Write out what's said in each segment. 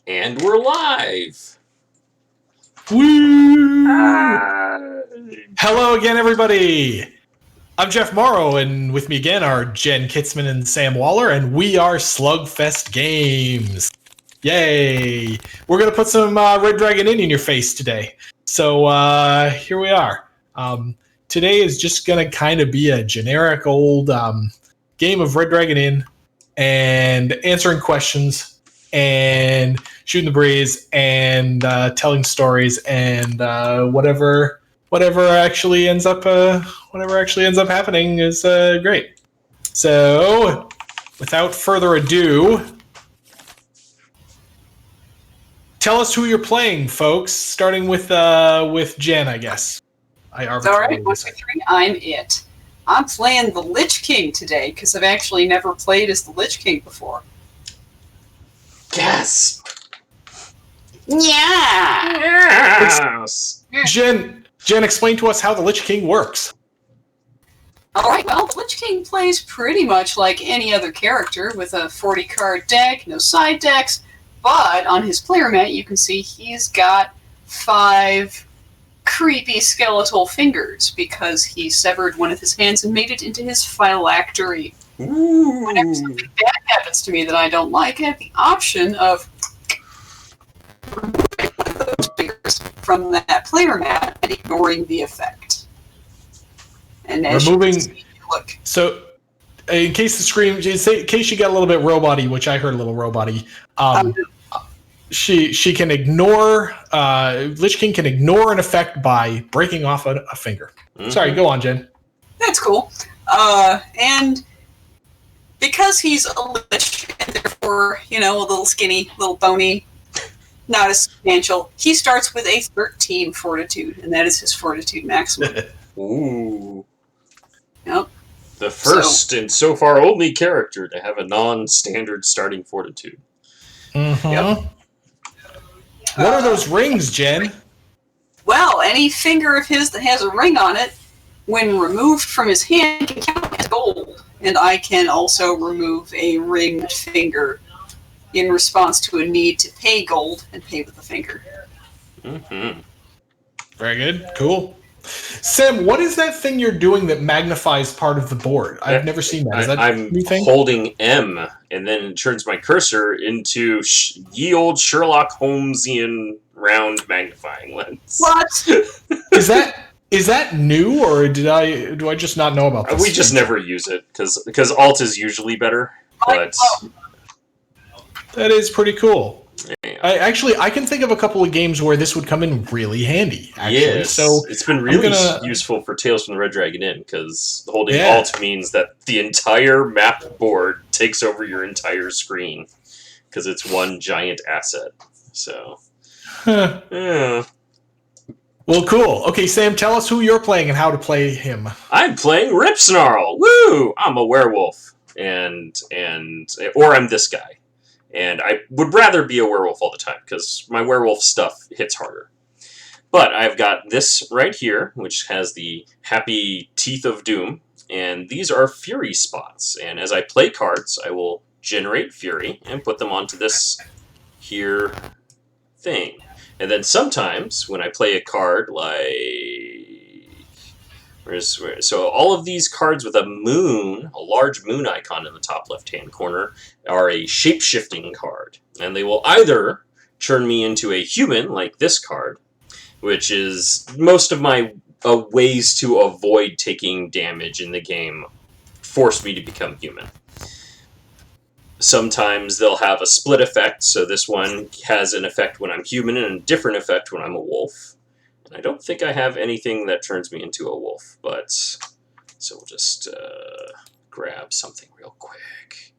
And we're live! Woo! Hello again, everybody! I'm Jeff Morrow, and with me again are Jen Kitzman and Sam Waller, and we are Slugfest Games. Yay! We're going to put some Red Dragon Inn in your face today. So here we are. Today is just going to kind of be a generic old game of Red Dragon Inn and answering questions and shooting the breeze and telling stories and whatever actually ends up happening is great. So, without further ado, tell us who you're playing, folks. Starting with Jen, I guess. All right, 1, 2, 3. I'm it. I'm playing the Lich King today because I've actually never played as the Lich King before. Yes! Yes! Jen, explain to us how the Lich King works. Alright, well, the Lich King plays pretty much like any other character with a 40-card deck, no side decks, but on his player mat you can see he's got 5 creepy skeletal fingers because he severed one of his hands and made it into his phylactery. Ooh. Whenever something bad happens to me that I don't like, I have the option of removing one of those fingers from that player mat and ignoring the effect. And as removing. You can see, look. So, in case the screen, in case you got a little bit robot-y, which I heard a little robot-y, she can ignore. Lich King can ignore an effect by breaking off a finger. Mm-hmm. Sorry, go on, Jen. That's cool. And because he's a Lich, and therefore, a little skinny, little bony, not as substantial, he starts with a 13 fortitude, and that is his fortitude maximum. Ooh. Yep. The first and so far only character to have a non-standard starting fortitude. Mm-hmm. Yep. What are those rings, Jen? Well, any finger of his that has a ring on it, when removed from his hand, can count as gold. And I can also remove a ringed finger in response to a need to pay gold and pay with the finger. Mm-hmm. Very good. Cool. Sam, what is that thing you're doing that magnifies part of the board? I've never seen that. Is that I'm a new thing? Holding M, and then it turns my cursor into ye old Sherlock Holmesian round magnifying lens. What? Is that new, or do I just not know about this? We just never use it because Alt is usually better. But that is pretty cool. Yeah. I can think of a couple of games where this would come in really handy. Actually, yes, so it's been really useful for Tales from the Red Dragon Inn because holding Alt means that the entire map board takes over your entire screen because it's one giant asset. So, yeah. Well, cool. Okay, Sam, tell us who you're playing and how to play him. I'm playing Ripsnarl. Woo! I'm a werewolf, or I'm this guy. And I would rather be a werewolf all the time, because my werewolf stuff hits harder. But I've got this right here, which has the happy teeth of doom, and these are fury spots. And as I play cards, I will generate fury and put them onto this here thing. And then sometimes, when I play a card like... So all of these cards with a large moon icon in the top left-hand corner, are a shape-shifting card. And they will either turn me into a human, like this card, which is most of my ways to avoid taking damage in the game force me to become human. Sometimes they'll have a split effect, so this one has an effect when I'm human and a different effect when I'm a wolf. I don't think I have anything that turns me into a wolf, but so we'll just grab something real quick.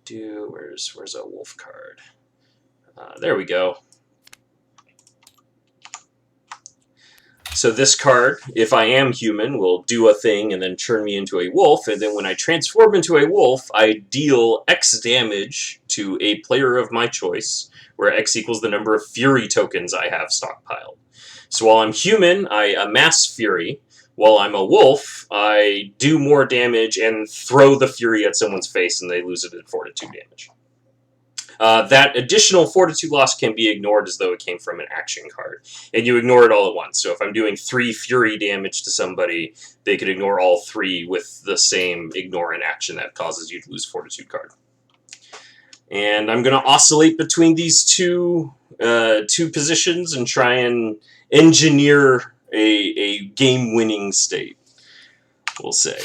Where's a wolf card? There we go. So this card, if I am human, will do a thing and then turn me into a wolf, and then when I transform into a wolf, I deal X damage to a player of my choice, where X equals the number of fury tokens I have stockpiled. So while I'm human, I amass fury. While I'm a wolf, I do more damage and throw the fury at someone's face, and they lose it at fortitude damage. that additional Fortitude loss can be ignored as though it came from an action card. And you ignore it all at once. So if I'm doing 3 Fury damage to somebody, they could ignore all 3 with the same ignore an action that causes you to lose Fortitude card. And I'm going to oscillate between these two positions and try and engineer a game-winning state, we'll say.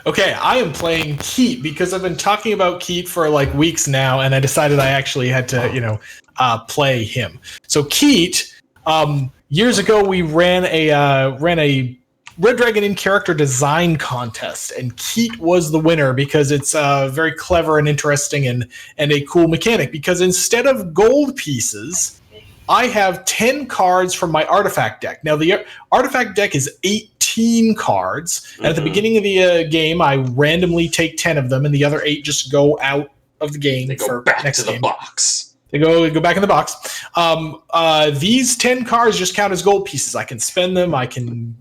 Okay, I am playing Keat because I've been talking about Keat for like weeks now, and I decided I actually had to, play him. So Keat, years ago we ran a Red Dragon in character design contest, and Keat was the winner because it's very clever and interesting and a cool mechanic. Because instead of gold pieces, I have 10 cards from my artifact deck. Now the artifact deck is 18 cards, and at the beginning of the game, I randomly take 10 of them, and the other 8 just go out of the game. They go back to the box. They go back in the box. These 10 cards just count as gold pieces. I can spend them. I can,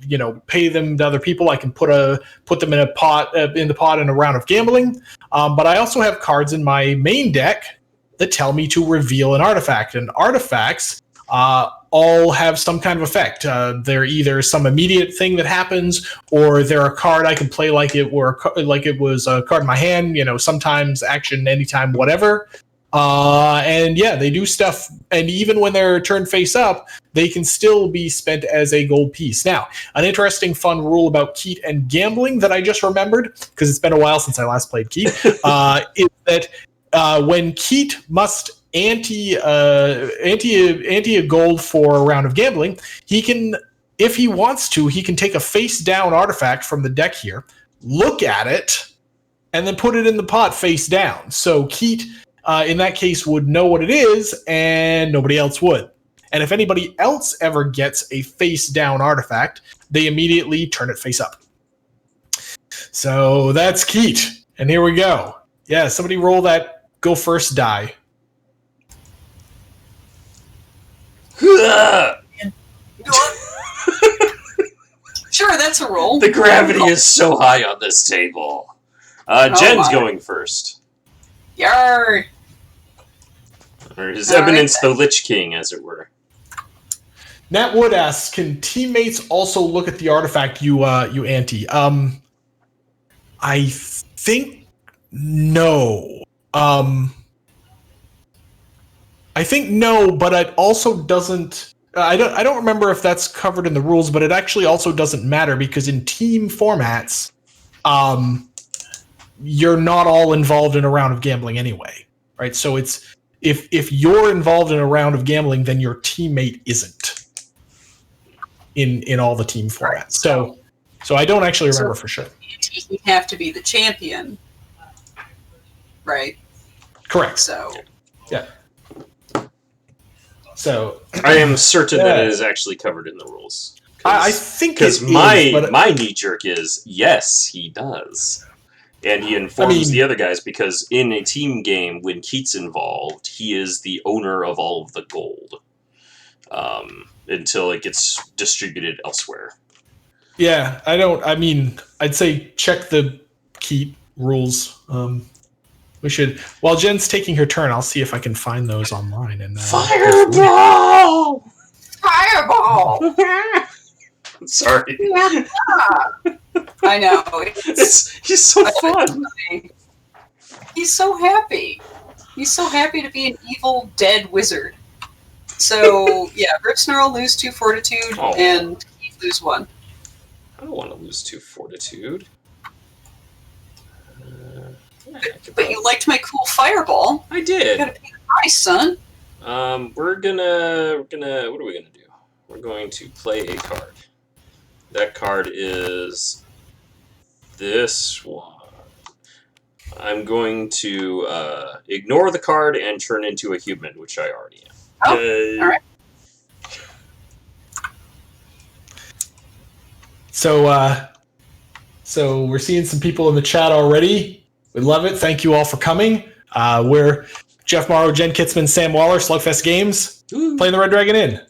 pay them to other people. I can put them in a pot in the pot in a round of gambling. But I also have cards in my main deck that tell me to reveal an artifact. And artifacts all have some kind of effect. They're either some immediate thing that happens, or they're a card I can play like it was a card in my hand. Sometimes action, anytime, whatever. And yeah, they do stuff, and even when they're turned face up, they can still be spent as a gold piece. Now, an interesting, fun rule about Keat and gambling that I just remembered, because it's been a while since I last played Keat, is that when Keat must ante a gold for a round of gambling, he can, if he wants to, he can take a face down artifact from the deck here, look at it, and then put it in the pot face down. So Keat, in that case, would know what it is, and nobody else would. And if anybody else ever gets a face-down artifact, they immediately turn it face up. So that's Keat. And here we go. Yeah, somebody roll that go first die. Sure, that's a roll. The gravity is so high on this table. Jen's going first. Yarr! Or His Eminence the Lich King, as it were. Nat Wood asks, can teammates also look at the artifact you ante? I think no. I think no, but it also doesn't. I don't remember if that's covered in the rules, but it actually also doesn't matter because in team formats, you're not all involved in a round of gambling anyway, right? So it's if you're involved in a round of gambling, then your teammate isn't in all the team formats. Right. So I don't actually remember for sure. You have to be the champion, right? Correct. So yeah. So I am certain that it is actually covered in the rules. I think because my knee jerk is yes, he does. And he informs the other guys because in a team game, when Keat's involved, he is the owner of all of the gold until it gets distributed elsewhere. Yeah, I'd say check the Keat rules. We should. While Jen's taking her turn, I'll see if I can find those online. And Fireball! Fireball! Sorry. Yeah. I know. He's so fun. He's so happy. He's so happy to be an evil, dead wizard. So, yeah, Rip Snarl lose 2 fortitude, and Keith lose 1. I don't want to lose 2 fortitude. But you liked my cool fireball. I did. You gotta pay the price, son. We're gonna. What are we gonna do? We're going to play a card. That card is this one. I'm going to ignore the card and turn into a human, which I already am. Oh, Yay. all right. So we're seeing some people in the chat already. We love it. Thank you all for coming. We're Jeff Morrow, Jen Kitzman, Sam Waller, Slugfest Games, playing the Red Dragon Inn.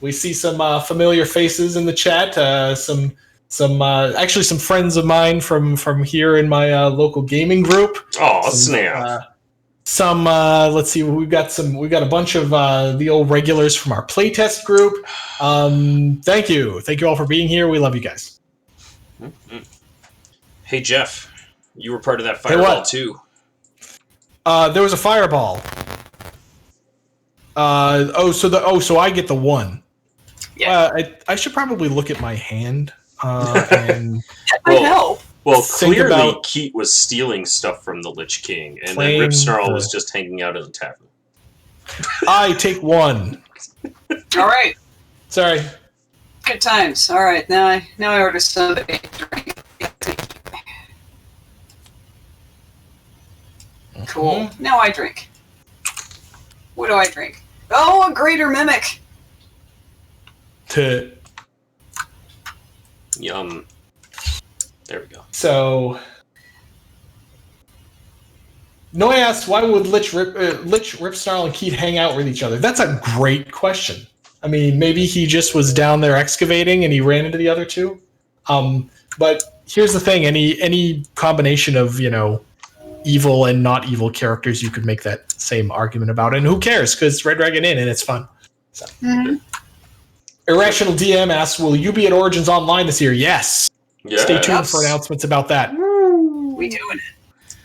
We see some familiar faces in the chat. Some Actually some friends of mine from here in my local gaming group. Oh, snap. Let's see, we got a bunch of the old regulars from our playtest group. Thank you all for being here. We love you guys. Mm-hmm. Hey Jeff, you were part of that fireball too. There was a fireball. So I get the one. Yeah. I should probably look at my hand. And that might help. Well, clearly Keat was stealing stuff from the Lich King, and then Ripsnarl was just hanging out in the tavern. I take one. All right. Sorry. Good times. All right. Now I order somebody a drink. Cool. Now I drink. What do I drink? Oh, a greater mimic. Yum. There we go. So, Noy asked, why would Lich, Ripsnarl, and Keat hang out with each other? That's a great question. I mean, maybe he just was down there excavating and he ran into the other two. But here's the thing: any combination of evil and not evil characters, you could make that same argument about. And who cares? Because Red Dragon Inn and it's fun. So. Mm-hmm. Irrational DM asks, will you be at Origins Online this year? Yes. Stay tuned for announcements about that. We doing it.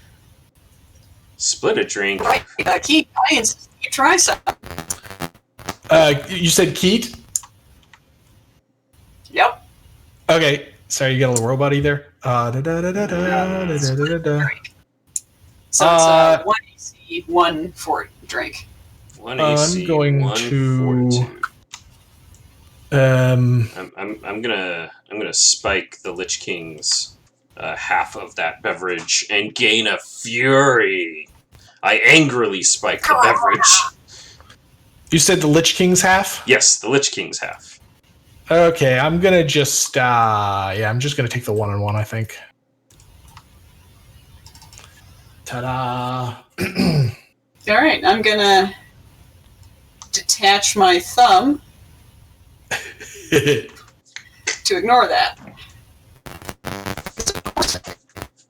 Split a drink. Right. Keat, I insist you try some. You said Keat? Yep. Okay. Sorry, you got a little robot-y there. So it's 1 AC, 1 for drink. 1 AC, I'm going 1 to... fortitude. I'm gonna spike the Lich King's half of that beverage and gain a fury. I angrily spike the beverage. You said the Lich King's half? Yes, the Lich King's half. Okay, I'm gonna just I'm just gonna take the 1-on-1, I think. Ta-da! All right, I'm gonna detach my thumb to ignore that.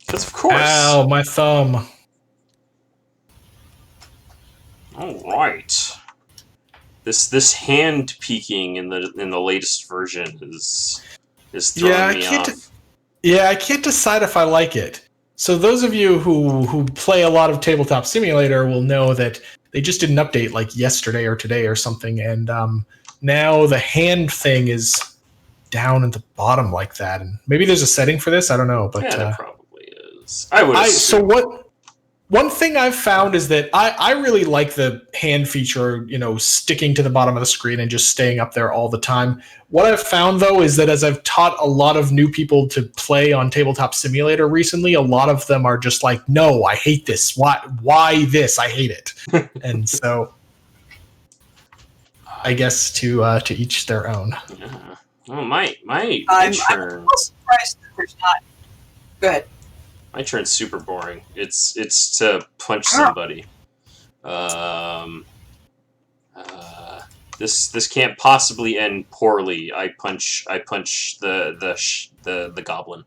Because of course. Ow, my thumb. All right. This hand peeking in the latest version is throwing me off. I can't decide if I like it. So those of you who play a lot of Tabletop Simulator will know that they just did an update like yesterday or today or something, and now the hand thing is down at the bottom like that. And maybe there's a setting for this. I don't know, but yeah, there probably is. I would. One thing I've found is that I really like the hand feature, sticking to the bottom of the screen and just staying up there all the time. What I've found, though, is that as I've taught a lot of new people to play on Tabletop Simulator recently, a lot of them are just like, no, I hate this. Why this? I hate it. And so I guess to each their own. Yeah. Well, my I'm turn. surprised that there's not. Go ahead. My turn's super boring. It's to punch somebody. This can't possibly end poorly. I punch the goblin.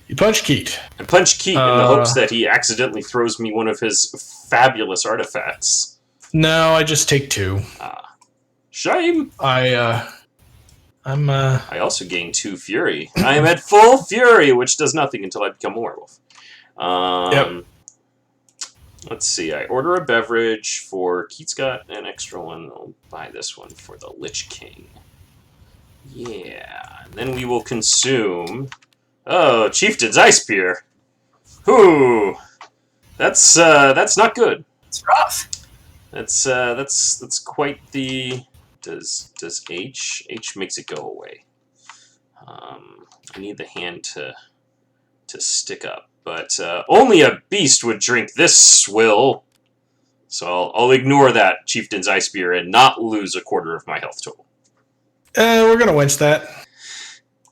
You punch Keat. I punch Keat in the hopes that he accidentally throws me one of his fabulous artifacts. No, I just take 2. Shame. I also gain 2 fury. I am at full fury, which does nothing until I become a werewolf. Yep. Let's see. I order a beverage for Keat's got an extra one. I'll buy this one for the Lich King. Yeah. And then we will consume. Oh, Chieftain's Ice Beer. Ooh, that's not good. It's rough. That's quite the. Does H makes it go away? I need the hand to stick up, but only a beast would drink this swill. So I'll ignore that Chieftain's Ice Beer and not lose a quarter of my health total. We're gonna winch that.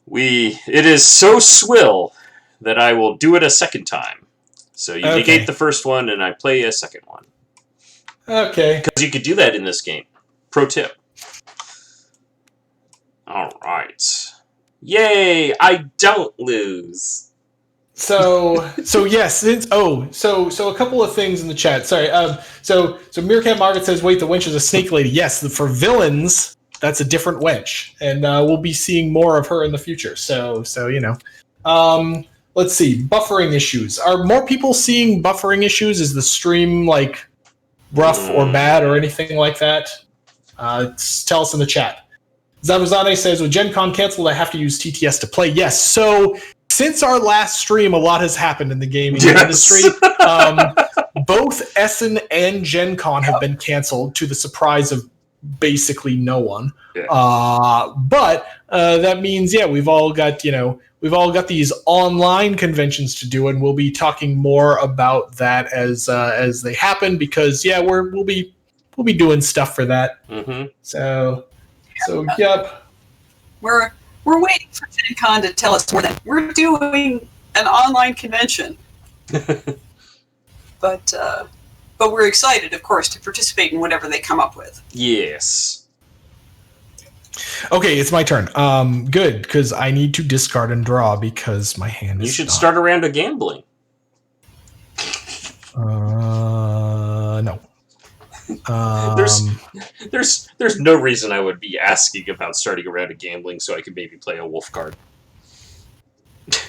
It is so swill that I will do it a second time. So you negate the first one, and I play a second one. Okay. Because you could do that in this game. Pro tip. All right. Yay! I don't lose. So yes, so a couple of things in the chat. Sorry. So Meerkat Margaret says, "Wait, the wench is a snake lady." Yes, for villains, that's a different wench, and we'll be seeing more of her in the future. So you know. Let's see, buffering issues. Are more people seeing buffering issues? Is the stream like rough or bad or anything like that? Tell us in the chat. Zamazane says, with Gen Con canceled, I have to use TTS to play. Yes, so since our last stream, a lot has happened in the gaming industry. Both Essen and Gen Con have been canceled to the surprise of basically no one. Yeah. But that means, we've all got these online conventions to do, and we'll be talking more about that as they happen, because we'll be doing stuff for that. Mm-hmm. So yep. We're waiting for Gen Con to tell us more than we're doing an online convention. But we're excited, of course, to participate in whatever they come up with. Yes. Okay, it's my turn. Good, because I need to discard and draw because my hand is. You should start a round of gambling. No. There's no reason I would be asking about starting a round of gambling so I could maybe play a wolf card.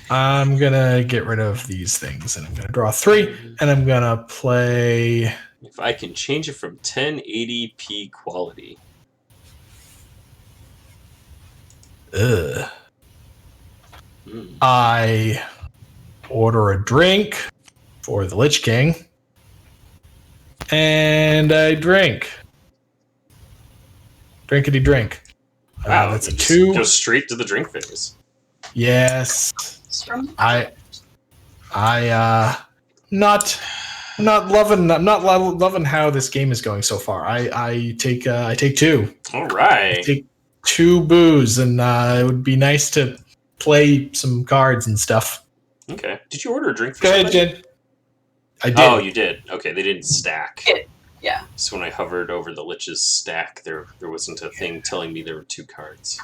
I'm gonna get rid of these things, and I'm gonna draw 3, and I'm gonna play. If I can change it from 1080p quality. I order a drink for the Lich King, and I drink. Drinkity drink. Wow, that's a you just 2. Go straight to the drink phase. Yes. I'm not loving how this game is going so far. I take 2. All right. I take 2 booze, and it would be nice to play some cards and stuff. Okay. Did you order a drink for Go ahead, somebody? Jen. I did. Oh, you did. Okay, they didn't stack. Yeah. So when I hovered over the Lich's stack, there wasn't a thing telling me there were 2 cards.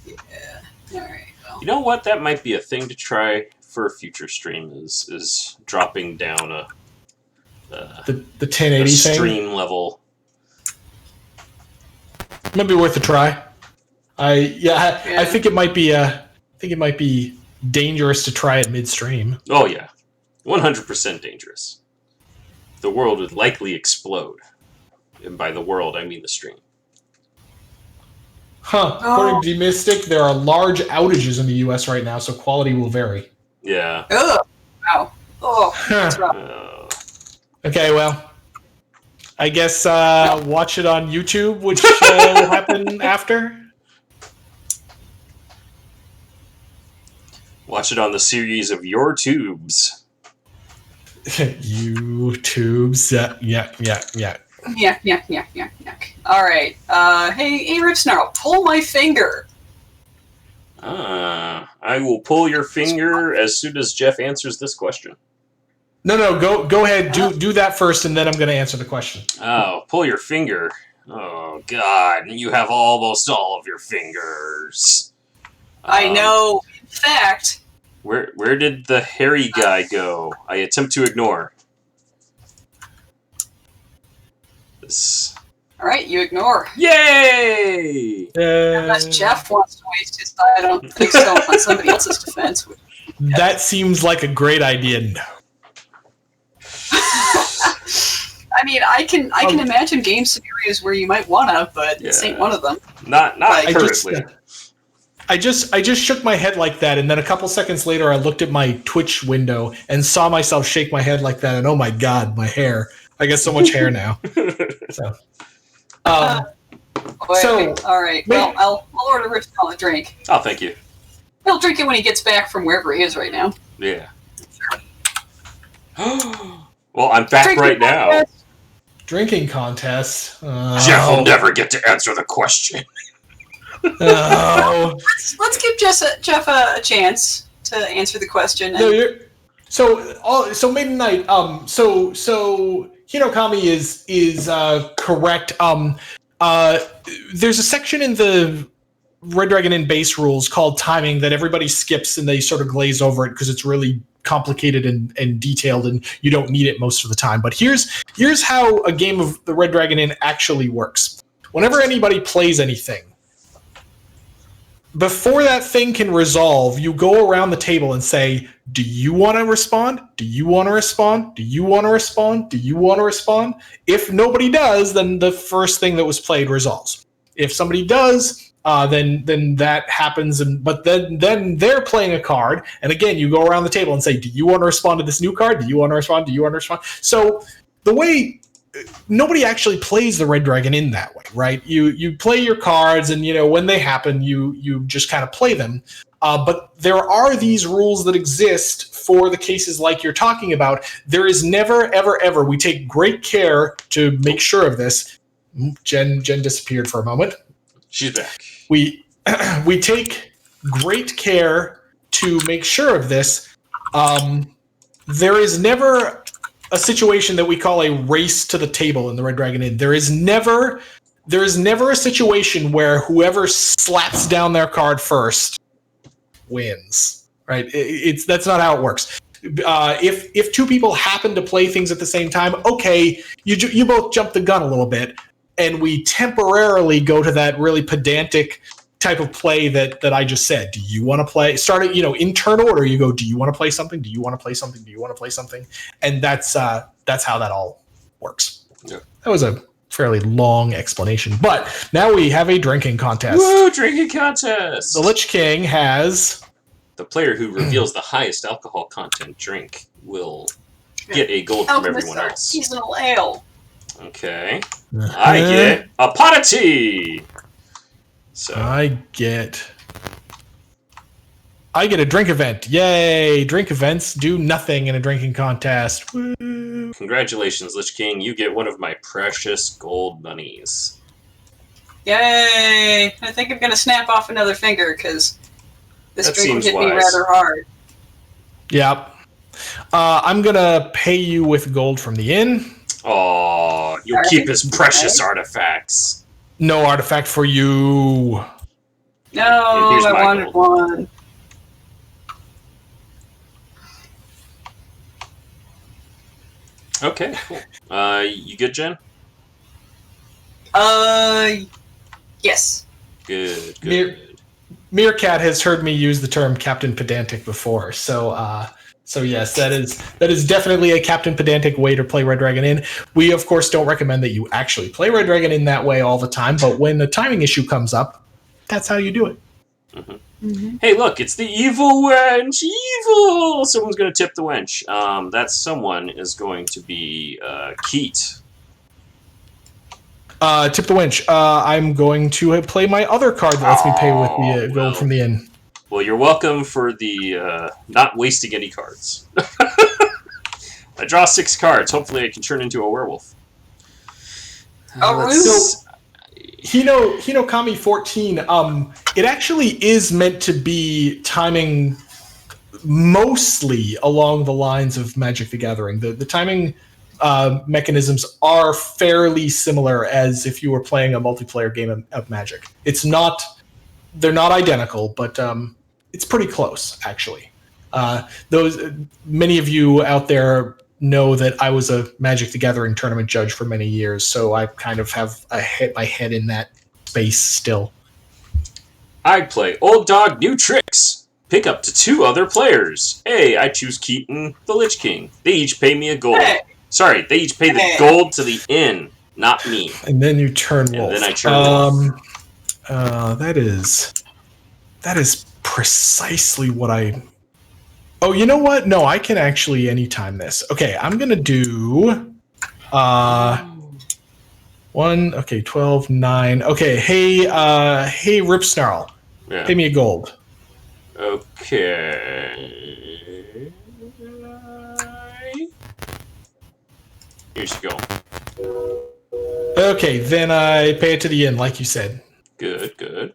Yeah. All right. Well. You know what? That might be a thing to try for a future stream. Is dropping down the 1080 thing. Stream level. Might be worth a try. I think it might be dangerous to try it midstream. Oh yeah, 100% dangerous. The world would likely explode, and by the world I mean the stream. According to Mystic, there are large outages in the U.S. right now, so quality will vary. Yeah. Ugh. Wow. Oh, that's rough. Okay, well, I guess watch it on YouTube, which will happen after. Watch it on the series of Your Tubes. YouTubes. Yeah. Yeah. All right. Hey, Rip Snarl, pull my finger. I will pull your finger as soon as Jeff answers this question. No, go ahead. Do that first, and then I'm going to answer the question. Oh, pull your finger. Oh, God. You have almost all of your fingers. I know. In fact... Where did the hairy guy go? I attempt to ignore. This... All right, you ignore. Yay! Unless Jeff wants to waste his time, I don't think so, on somebody else's defense. That seems like a great idea. No. I mean, I can imagine game scenarios where you might wanna, but this ain't one of them. Not currently. I just shook my head like that, and then a couple seconds later, I looked at my Twitch window and saw myself shake my head like that, and oh my God, my hair! I got so much hair now. So. Wait. All right. Well, I'll order Rip Snarl a drink. Oh, thank you. He'll drink it when he gets back from wherever he is right now. Yeah. Well, I'm back right now. Drinking contest. Jeff will never get to answer the question. Oh. Let's give Jeff a chance to answer the question. And... No, so Maiden Knight. So Hinokami is correct. There's a section in Red Dragon Inn base rules called timing that everybody skips and they sort of glaze over it because it's really complicated and detailed and you don't need it most of the time. But here's how a game of the Red Dragon Inn actually works. Whenever anybody plays anything, before that thing can resolve, you go around the table and say, do you want to respond? Do you want to respond? Do you want to respond? Do you want to respond? If nobody does, then the first thing that was played resolves. If somebody does, then that happens. But then they're playing a card. And again, you go around the table and say, do you want to respond to this new card? Do you want to respond? Do you want to respond? So the way... nobody actually plays the Red Dragon Inn that way, right? You play your cards, and when they happen, you just kind of play them. But there are these rules that exist for the cases like you're talking about. There is never, ever, ever. We take great care to make sure of this. Jen disappeared for a moment. She's back. We take great care to make sure of this. There is never a situation that we call a race to the table in the Red Dragon Inn. There is never a situation where whoever slaps down their card first wins. Right? That's not how it works. If two people happen to play things at the same time, okay, you both jump the gun a little bit, and we temporarily go to that really pedantic type of play that I just said. Do you want to play? Start it, internal order. You go, do you want to play something? Do you want to play something? Do you want to play something? And that's how that all works. Yeah. That was a fairly long explanation, but now we have a drinking contest. Woo! Drinking contest. The Lich King has the player who reveals the highest alcohol content drink will get a gold from everyone else. Seasonal ale. Okay. I get a pot of tea. So I get a drink event. Yay! Drink events do nothing in a drinking contest. Woo. Congratulations, Lich King. You get one of my precious gold bunnies. Yay! I think I'm going to snap off another finger because this That drink seems hit me wise. rather hard. Yep. I'm going to pay you with gold from the inn. Aw, you'll keep his precious artifacts. No artifact for you. No, Here's I my wanted gold. one. Okay, cool. You good, Jen? Yes. Good. Meerkat has heard me use the term Captain Pedantic before, so yes, that is definitely a Captain Pedantic way to play Red Dragon Inn. We of course don't recommend that you actually play Red Dragon Inn that way all the time, but when the timing issue comes up, that's how you do it. Mm-hmm. Mm-hmm. Hey, look, it's the evil wench! Evil! Someone's going to tip the wench. That someone is going to be Keat. Tip the wench. I'm going to play my other card that lets me pay with the gold from the inn. Well, you're welcome for the not wasting any cards. I draw 6 cards. Hopefully I can turn into a werewolf. Hinokami 14, it actually is meant to be timing mostly along the lines of Magic the Gathering. The timing mechanisms are fairly similar as if you were playing a multiplayer game of Magic. They're not identical, but it's pretty close, actually. Many of you out there know that I was a Magic the Gathering tournament judge for many years, so I kind of have my head in that space still. I play Old Dog New Tricks. Pick up to 2 other players. Hey, I choose Keaton, the Lich King. They each pay me a gold. Hey. Sorry, they each pay the gold to the inn, not me. And then you turn wolf. And then I turn wolf. That is precisely what I... Oh, you know what? No, I can actually anytime this. Okay, I'm going to do... 1, okay, 12, 9. Okay, hey, Rip Snarl. Yeah. Pay me a gold. Okay. Here you go. Okay, then I pay it to the inn, like you said. Good.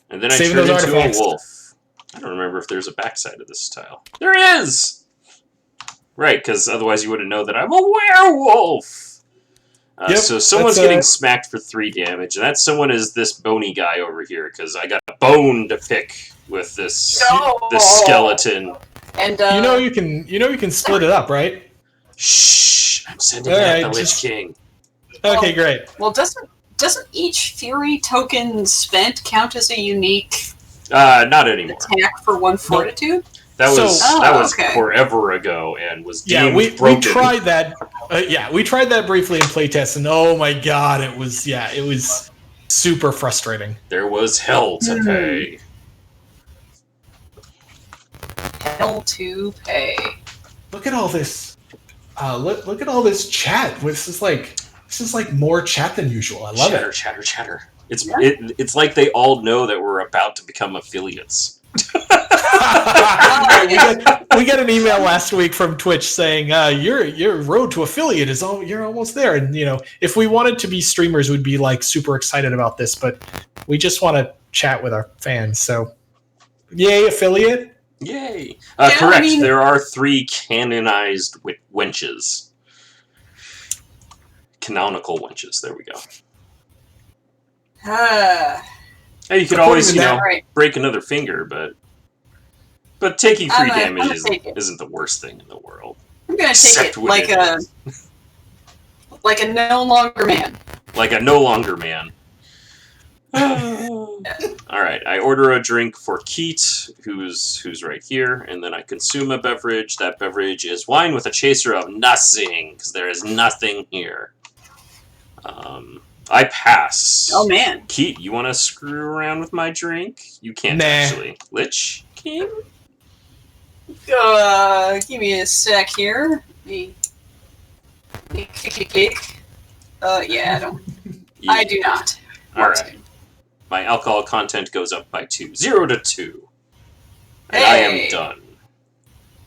And then I Saving turn those into artifacts. a wolf. I don't remember if there's a backside of this tile. There is! Right, because otherwise you wouldn't know that I'm a werewolf! Yep, So someone's that's, getting smacked for 3 damage, and that someone is this bony guy over here, because I got a bone to pick with this skeleton. And you can split it up, right? Shh! I'm sending All out right, the Lich King. Okay, great. Well, doesn't each Fury token spent count as a unique Not anymore. attack for 1 fortitude? That was okay. forever ago, and was deemed we broken. tried that. We tried that briefly in playtest, and oh my god, it was super frustrating. There was hell to pay. Hell to pay. Look at all this. Look at all this chat. This is like more chat than usual. I love it. Chatter. It's like they all know that we're about to become affiliates. we get an email last week from Twitch saying your road to affiliate you're almost there, and if we wanted to be streamers, we'd be like super excited about this, but we just want to chat with our fans. So, yay affiliate! Yay! Correct. There are 3 canonized wenches. Canonical wenches. There we go. Hey, you could always, break another finger, but taking 3 damage isn't the worst thing in the world. I'm gonna take it like a no longer man. Like a no longer man. Alright, I order a drink for Keat, who's right here, and then I consume a beverage. That beverage is wine with a chaser of nothing, because there is nothing here. I pass. Oh, man. Keat, you want to screw around with my drink? You can't, actually. Lich King? Give me a sec here. Kick. Yeah, I don't. Yeah. I do not. Alright. My alcohol content goes up by 2. 0 to 2. And I am done.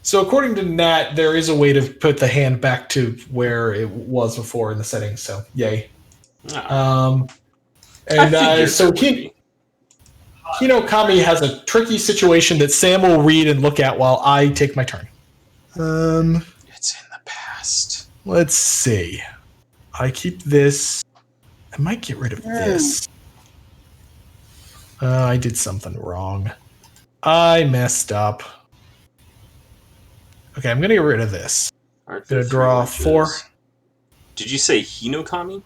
So according to Nat, there is a way to put the hand back to where it was before in the settings, so yay. Oh. So Kino Kami has a tricky situation that Sam will read and look at while I take my turn. It's in the past. Let's see. I keep this. I might get rid of this. I did something wrong. I messed up. Okay, I'm going to get rid of this. I'm going to draw 4. Did you say Hinokami?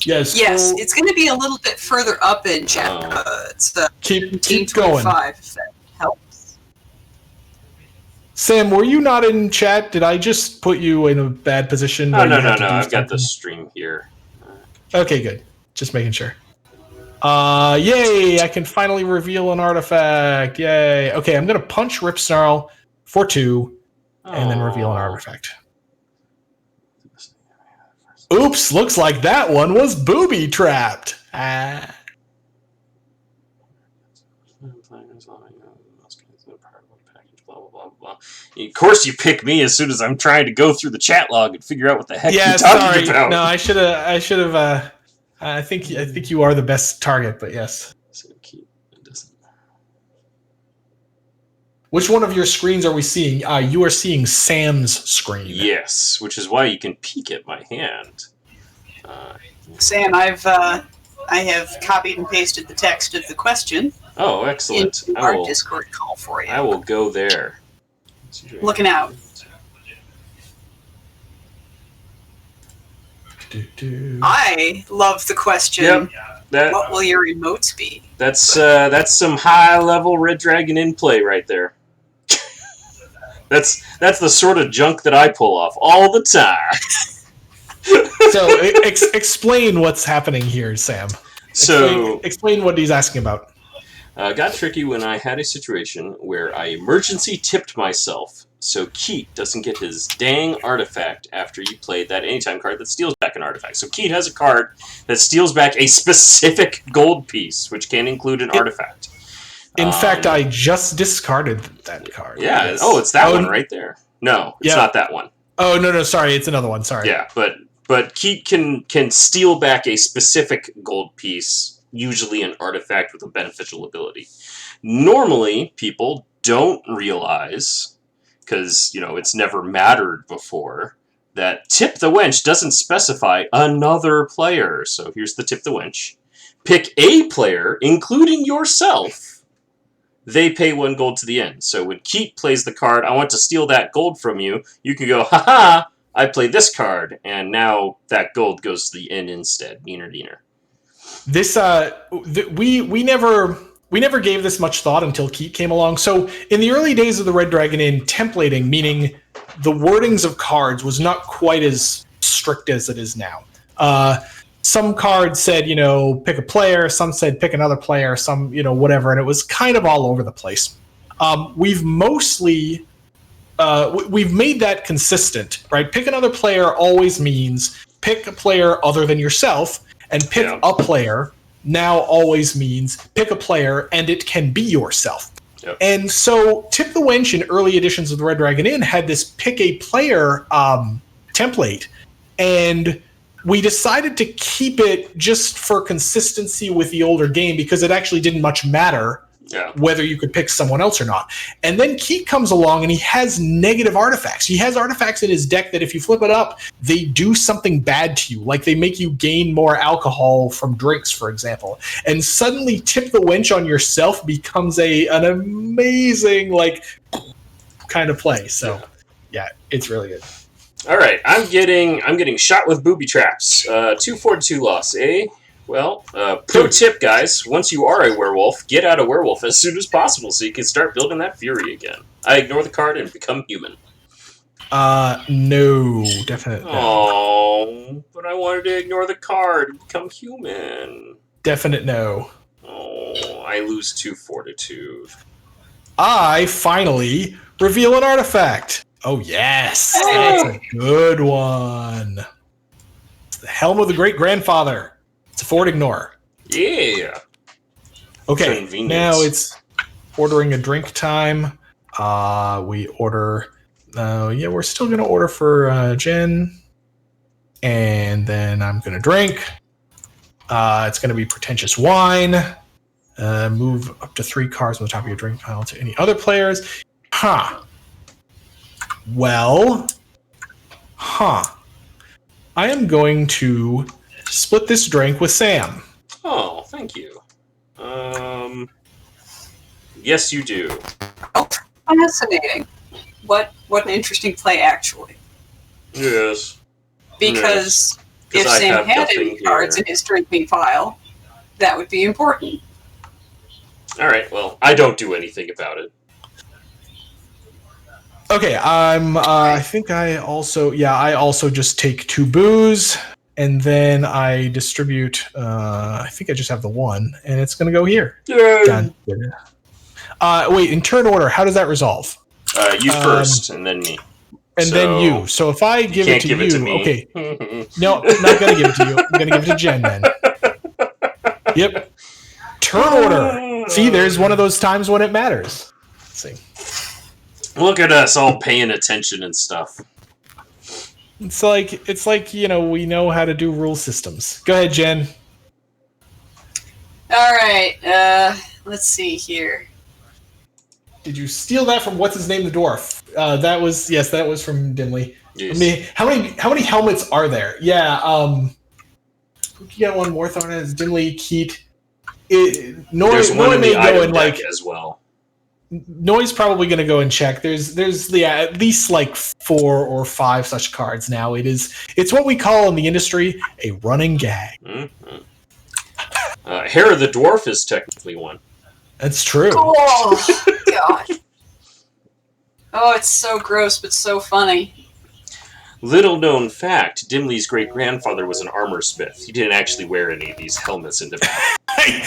Yes. Yes, it's going to be a little bit further up in chat. It's the keep going. If that helps. Sam, were you not in chat? Did I just put you in a bad position? No. I've got the stream here. Okay, good. Just making sure. Yay! I can finally reveal an artifact. Yay! Okay, I'm going to punch Rip Snarl for 2, and then reveal an artifact. Oops, looks like that one was booby-trapped. Of course you pick me as soon as I'm trying to go through the chat log and figure out what the heck you're talking about. No, I should have. I think you are the best target, but yes. Which one of your screens are we seeing? You are seeing Sam's screen. Yes, which is why you can peek at my hand. Sam, I have copied and pasted the text of the question. Oh, excellent! Into our Discord call for you. I will go there. Looking out. I love the question. Yep. What will your emotes be? That's some high level Red Dragon in play right there. That's the sort of junk that I pull off all the time. So explain what's happening here, Sam. Explain what he's asking about. Got tricky when I had a situation where I emergency tipped myself so Keat doesn't get his dang artifact after you played that anytime card that steals back an artifact. So Keat has a card that steals back a specific gold piece, which can include an artifact. In fact, I just discarded that card. Yeah. Yes. Oh, it's that one right there. No, it's not that one. Oh, no, sorry. It's another one. Sorry. Yeah, but Keat can steal back a specific gold piece, usually an artifact with a beneficial ability. Normally, people don't realize, because, it's never mattered before, that Tip the Wench doesn't specify another player. So here's the Tip the Wench. Pick a player, including yourself. They pay 1 gold to the end. So when Keat plays the card, I want to steal that gold from you, you can go, haha, I played this card, and now that gold goes to the inn instead. Neener, neener. This we never gave this much thought until Keat came along. So in the early days of the Red Dragon Inn, templating, meaning the wordings of cards, was not quite as strict as it is now. Some cards said, pick a player. Some said pick another player. Some, whatever. And it was kind of all over the place. We've mostly we've made that consistent, right? Pick another player always means pick a player other than yourself, and pick a player now always means pick a player and it can be yourself. Yep. And so Tip the Wench in early editions of the Red Dragon Inn had this pick a player template, and we decided to keep it just for consistency with the older game because it actually didn't much matter whether you could pick someone else or not. And then Keat comes along and he has negative artifacts. He has artifacts in his deck that if you flip it up, they do something bad to you. Like they make you gain more alcohol from drinks, for example. And suddenly Tip the Wench on yourself becomes an amazing kind of play. So yeah, it's really good. All right, I'm getting shot with booby traps. 2-4-2 loss, eh? Well, pro tip, guys, once you are a werewolf, get out a werewolf as soon as possible so you can start building that fury again. I ignore the card and become human. No, definitely. Oh, but I wanted to ignore the card and become human. Definite no. Oh, I lose 2 fortitude. I finally reveal an artifact. Oh, yes. That's a good one. It's the Helm of the Great Grandfather. It's a forward ignore. Yeah. Okay, now it's ordering a drink time. We order... we're still going to order for Jen. And then I'm going to drink. It's going to be pretentious wine. Move up to 3 cards on the top of your drink pile to any other players. Well, I am going to split this drink with Sam. Oh, thank you. Yes, you do. Oh, fascinating. What an interesting play, actually. Yes. Because if Sam had any cards in his drinking pile, that would be important. All right, well, I don't do anything about it. Okay, I think I also just take 2 booze, and then I distribute, I think I just have the 1, and it's going to go here. Yay! Wait, in turn order, how does that resolve? You first, and then me. And then you. So if I give it to you... Okay. No, I'm not going to give it to you. I'm going to give it to Jen, then. Yep. Turn order. See, there's one of those times when it matters. Let's see. Look at us all paying attention and stuff. It's like we know how to do rule systems. Go ahead, Jen. All right. Let's see here. Did you steal that from what's his name, the dwarf? That was from Dimly. Yes. I mean, how many helmets are there? Yeah. You got one more thrown as Dimly, Keat. There's one in the item deck as well. Noy's probably going to go and check. There's at least 4 or 5 such cards now. It's what we call in the industry a running gag. Mm-hmm. Hair of the Dwarf is technically one. That's true. Oh God! Oh, it's so gross, but so funny. Little known fact: Dimly's great grandfather was an armor smith. He didn't actually wear any of these helmets into battle.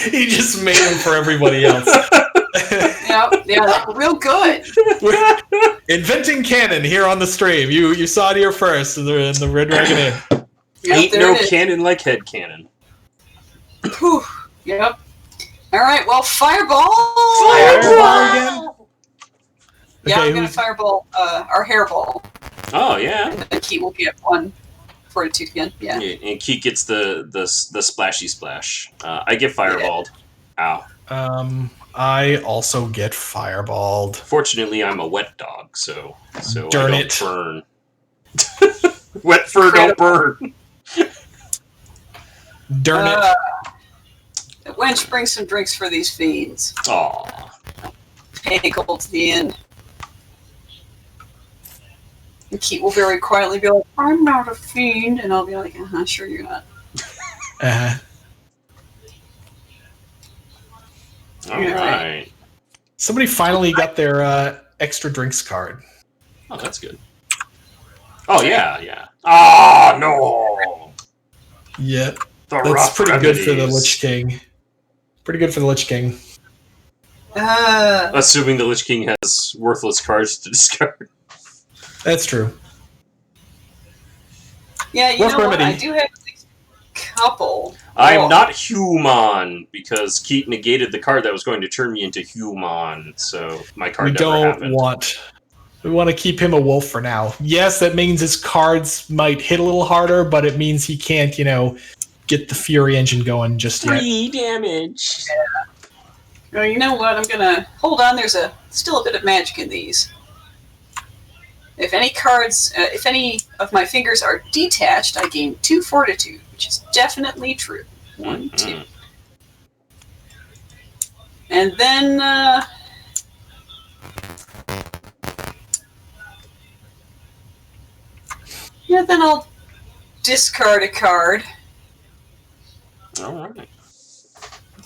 He just made them for everybody else. Yeah, real good. We're inventing canon here on the stream. You saw it here first in the Red Dragon Inn. Ain't no canon like head canon. Whew. Yep. All right. Well, fireball. Fireball again. Yeah, Okay, I'm gonna fireball our hairball. Oh yeah. And then Keat will get 1 fortitude again. Yeah. And Keat gets the splashy splash. I get fireballed. Yeah. Ow. I also get fireballed. Fortunately, I'm a wet dog, so Darn I it. don't burn. Wet fur don't burn. Darn it. The wench brings some drinks for these fiends. Aw. Pay gold to the end. And Keith will very quietly be like, I'm not a fiend. And I'll be like, sure you're not. All right. Somebody finally got their extra drinks card. Oh, that's good. Oh, yeah. Ah, no! Yep. The That's pretty remedies. good for the Lich King. Pretty good for the Lich King. Assuming the Lich King has worthless cards to discard. That's true. Yeah, you Rough know what? remedy. I do have a couple. I'm not human, because Keith negated the card that was going to turn me into human, so my card never happened. We want to keep him a wolf for now. Yes, that means his cards might hit a little harder, but it means he can't, get the Fury engine going just yet. 3 damage. Yeah. Well, you know what? I'm gonna hold on. There's still a bit of magic in these. If any cards, if any of my fingers are detached, I gain 2 fortitude, which is definitely true. 1, 2. And then, then I'll discard a card. Alright.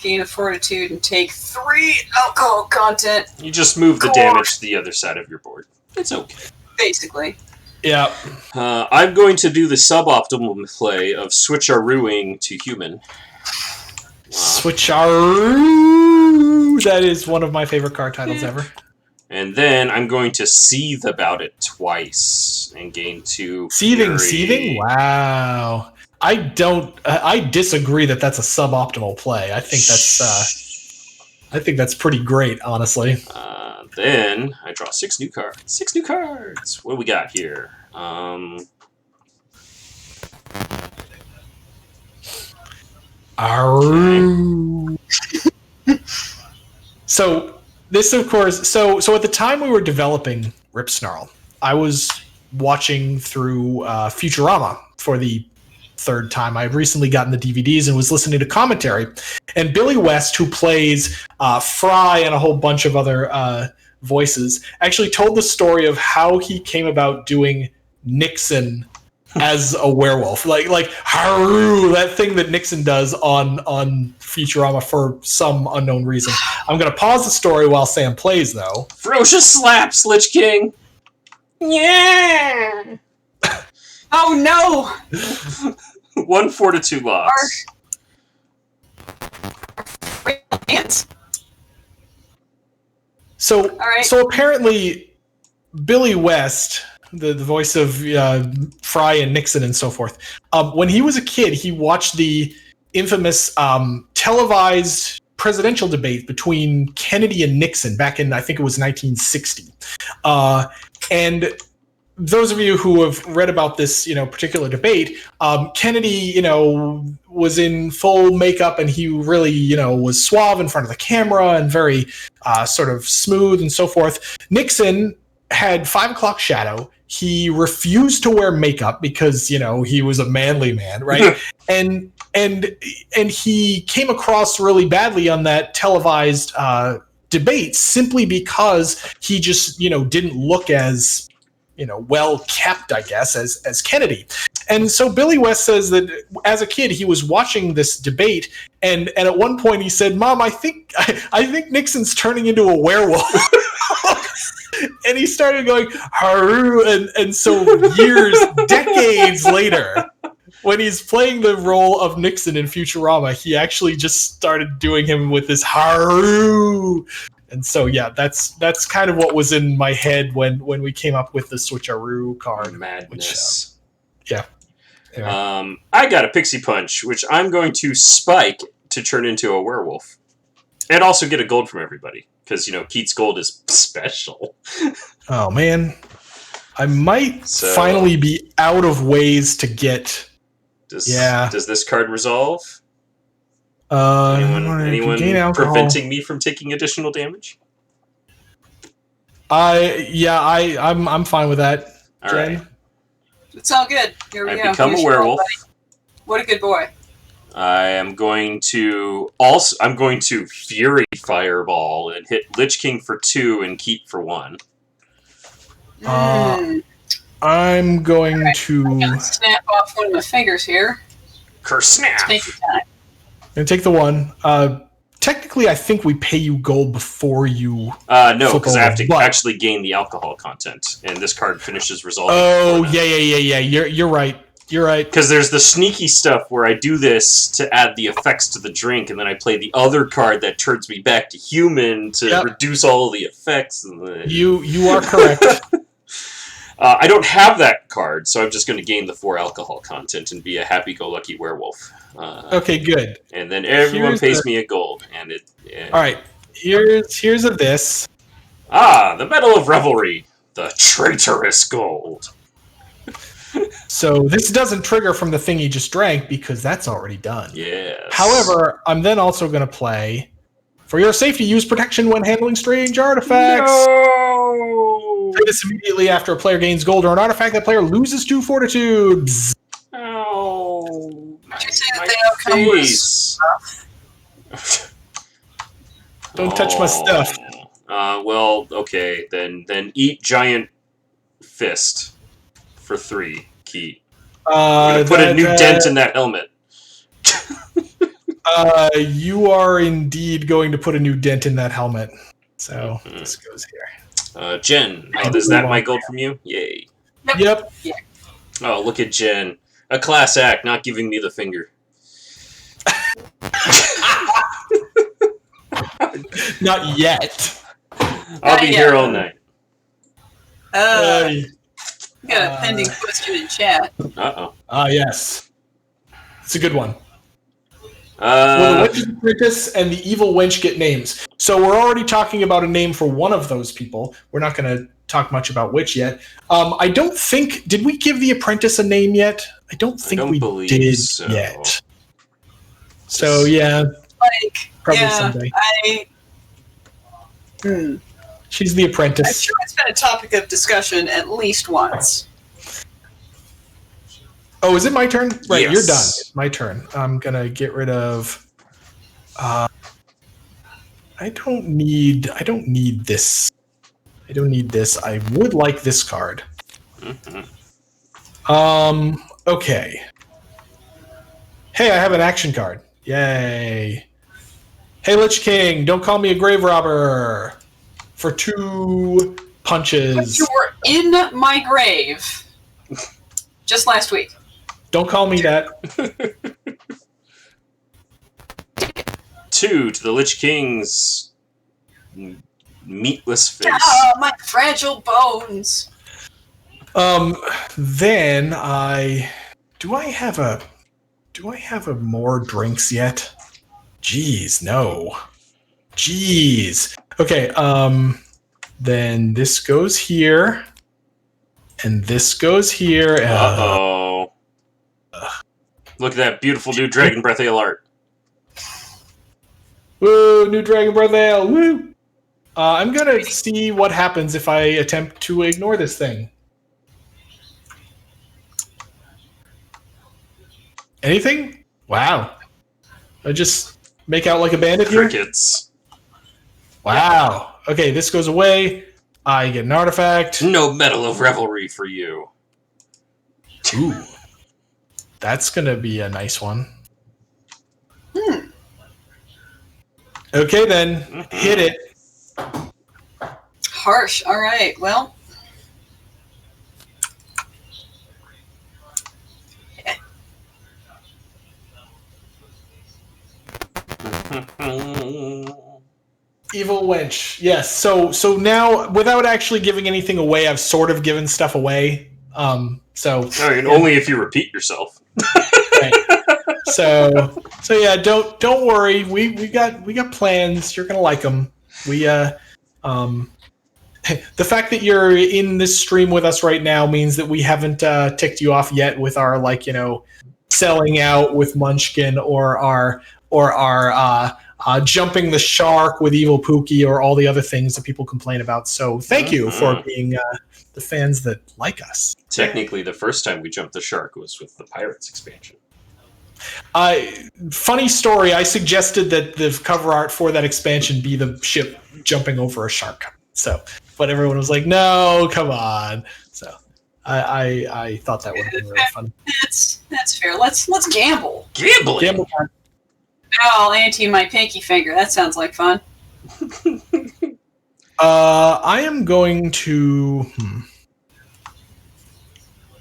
Gain a fortitude and take 3 alcohol content. You just move the damage to the other side of your board. It's okay. Basically. Yeah. I'm going to do the suboptimal play of switcherooing to human. Switcheroo! That is one of my favorite card titles ever. And then I'm going to seethe about it twice and gain 2 Seething? fury. Wow. I disagree that that's a suboptimal play. I think that's pretty great, honestly. Then I draw 6 new cards. 6 new cards! What do we got here? So this, of course, so at the time we were developing Rip Snarl, I was watching through Futurama for the 3rd time. I had recently gotten the DVDs and was listening to commentary. And Billy West, who plays Fry and a whole bunch of other voices, actually told the story of how he came about doing Nixon as a werewolf. Like Haru, that thing that Nixon does on Futurama for some unknown reason. I'm going to pause the story while Sam plays, though. Ferocious slaps, Lich King! Yeah! Oh, no! 1 fortitude loss. Hands. So apparently, Billy West, the voice of Fry and Nixon and so forth, when he was a kid, he watched the infamous televised presidential debate between Kennedy and Nixon back in, I think it was 1960. And those of you who have read about this, particular debate, Kennedy, was in full makeup and he really, was suave in front of the camera and very sort of smooth and so forth. Nixon had 5 o'clock shadow. He refused to wear makeup because, he was a manly man, right? and he came across really badly on that televised debate simply because he just, didn't look as well kept, I guess, as Kennedy. And so Billy West says that as a kid he was watching this debate, and at one point he said, "Mom, I think Nixon's turning into a werewolf." And he started going Haru, and so decades later, when he's playing the role of Nixon in Futurama, he actually just started doing him with this Haru. And so, yeah, that's kind of what was in my head when we came up with the Switcheroo card. Madness. Yeah. I got a Pixie Punch, which I'm going to spike to turn into a werewolf. And also get a gold from everybody. Because, Keith's gold is special. Oh, man. I might finally be out of ways to get... Does this card resolve? Anyone preventing me from taking additional damage? I'm fine with that. All right. It's all good. Here we I go. become Here's a your werewolf. buddy. What a good boy. I'm going to Fury Fireball and hit Lich King for 2 and keep for 1. I'm going I'm to gonna snap off one of my fingers here. Curse snap. Take your time. take the 1. Technically, I think we pay you gold before you. No, flip because I have to over, but- actually gain the alcohol content, and this card finishes resolving. Oh yeah. You're right. You're right. Because there's the sneaky stuff where I do this to add the effects to the drink, and then I play the other card that turns me back to human to reduce all of the effects. You are correct. I don't have that card, so I'm just going to gain the 4 alcohol content and be a happy-go-lucky werewolf. Okay, good. And then everyone pays me a gold, and it. All right. Here's a this. The Medal of Revelry, the traitorous gold. So this doesn't trigger from the thing you just drank because that's already done. Yes. However, I'm then also going to play for your safety. Use protection when handling strange artifacts. No. Play this immediately after a player gains gold or an artifact. That player loses 2 fortitude. Oh. Did you say that they don't come with stuff? Don't touch my stuff. Well, okay, then eat giant fist for 3 key. I'm gonna put a new dent in that helmet. You are indeed going to put a new dent in that helmet. So this goes here. Jen, is that my gold from you? Yay. Yep. Oh, look at Jen. A class act, not giving me the finger. Not yet. I'll be here all night. We got a pending question in chat. Uh-oh. Yes. It's a good one. Well, the Witch's Apprentice and the Evil Wench get names. So we're already talking about a name for one of those people. We're not going to talk much about which yet. I don't think... Did we give the Apprentice a name yet? I don't think we did so. Yet. So, yeah. Probably someday. She's the I'm Apprentice. sure it's been a topic of discussion at least once. Oh, is it my turn? Right, Yes. You're done. It's my turn. I'm going to get rid of... I don't need this. I don't need this. I would like this card. Okay. Hey, I have an action card. Yay. Hey, Lich King, don't call me a grave robber. For 2 punches. But you were in my grave just last week. Don't call me that. 2 to the Lich King's meatless face. Ah, my fragile bones. Then do I have more drinks yet? Jeez, no. Jeez. Okay, then this goes here. And this goes here. Uh-oh. Look at that beautiful new Dragon Breath Ale art. Woo, new Dragon Breath Ale. Woo. I'm gonna see what happens if I attempt to ignore this thing. Anything? Wow. I just make out like a bandit here? Crickets. Wow. Okay, this goes away. I get an artifact. No Medal of Revelry for you. Ooh. That's gonna be a nice one. Okay then. Hit it. Harsh. All right. Well. Evil Wench. Yes. So now, without actually giving anything away, I've sort of given stuff away. So I mean, only if you repeat yourself. right. So yeah, don't worry. We got plans. You're gonna like them. The fact that you're in this stream with us right now means that we haven't ticked you off yet with our selling out with Munchkin or our jumping the shark with Evil Pookie or all the other things that people complain about. So thank you for being the fans that like us. Technically, the first time we jumped the shark was with the Pirates expansion. Funny story, I suggested that the cover art for that expansion be the ship jumping over a shark. So, but everyone was like, no, come on. So I thought that would have been really fun. That's fair. Let's gamble. Gambling? Gamble time. I'll ante my pinky finger. That sounds like fun. I am going to...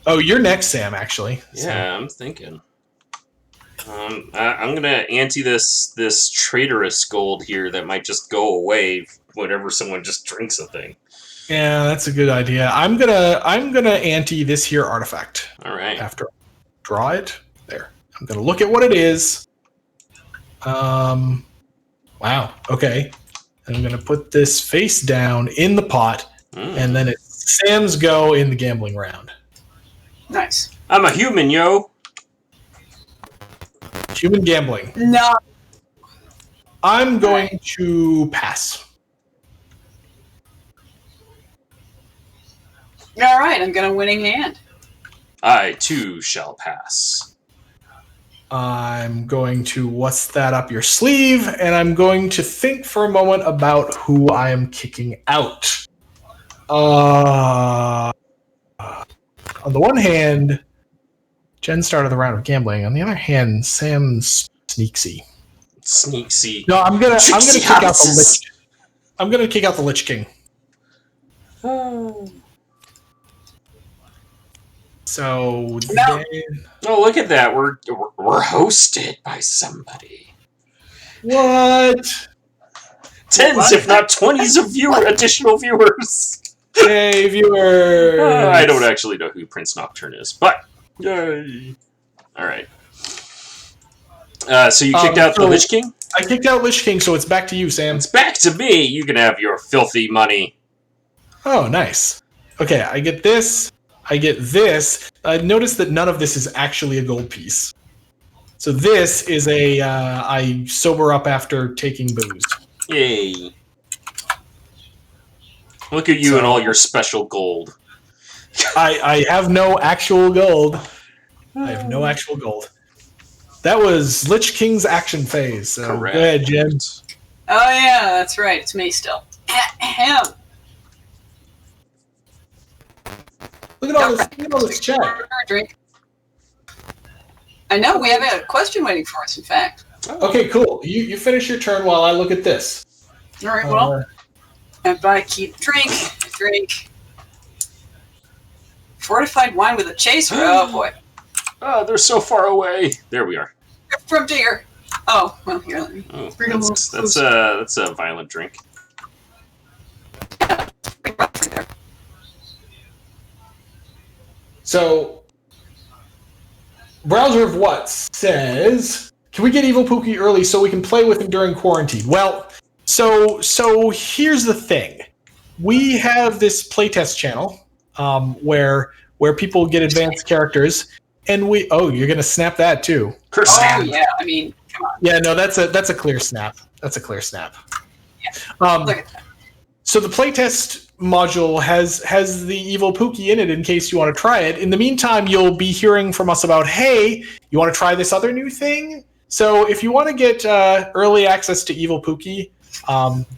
Oh, you're next, Sam, actually. Yeah, So. I'm thinking. I'm going to ante this traitorous gold here that might just go away whenever someone just drinks a thing. Yeah, that's a good idea. I'm gonna ante this here artifact. All right. After draw it. There. I'm gonna look at what it is. Wow. Okay. I'm gonna put this face down in the pot, and then it's Sam's go in the gambling round. Nice. I'm a human, yo. Human gambling. No. I'm going to pass. All right, I'm going to winning hand. I, too, shall pass. I'm going to what's that up your sleeve, and I'm going to think for a moment about who I am kicking out. On the one hand, Jen started the round of gambling. On the other hand, Sam's sneaksy. Sneaksy. No, I'm gonna kick out the houses. Lich. I'm gonna kick out the Lich King. So then, Oh, look at that. We're hosted by somebody. what? Tens, if not 20s of additional viewers. Hey, viewers! I don't actually know who Prince Nocturne is, but yay! All right. So you kicked out the Lich King? I kicked out Lich King, so it's back to you, Sam. It's back to me. You can have your filthy money. Oh, nice. Okay, I get this. I get this. Notice that none of this is actually a gold piece. So this is a I sober up after taking booze. Yay. Look at you and all your special gold. I have no actual gold. I have no actual gold. That was Lich King's action phase. So Correct. Go ahead, Jen. Oh, yeah, that's right. It's me still. Ahem. Look at all this chat. Drink. I know, we have a question waiting for us, in fact. Okay, cool. You finish your turn while I look at this. All right, well, if I keep drink. Fortified wine with a chaser. Oh, boy. Oh, they're so far away. There we are. From deer. Oh, well, here, let me bring That's a violent drink. So, Browser of What says, can we get Evil Pookie early so we can play with him during quarantine? Well, so here's the thing. We have this playtest channel where people get advanced characters, and you're gonna snap that too. Oh yeah, I mean, come on. Yeah, no, that's a clear snap. That's a clear snap. Yeah. Look at that. So the playtest module has the Evil Pookie in it in case you want to try it. In the meantime, you'll be hearing from us about, hey, you want to try this other new thing? So if you want to get early access to Evil Pookie,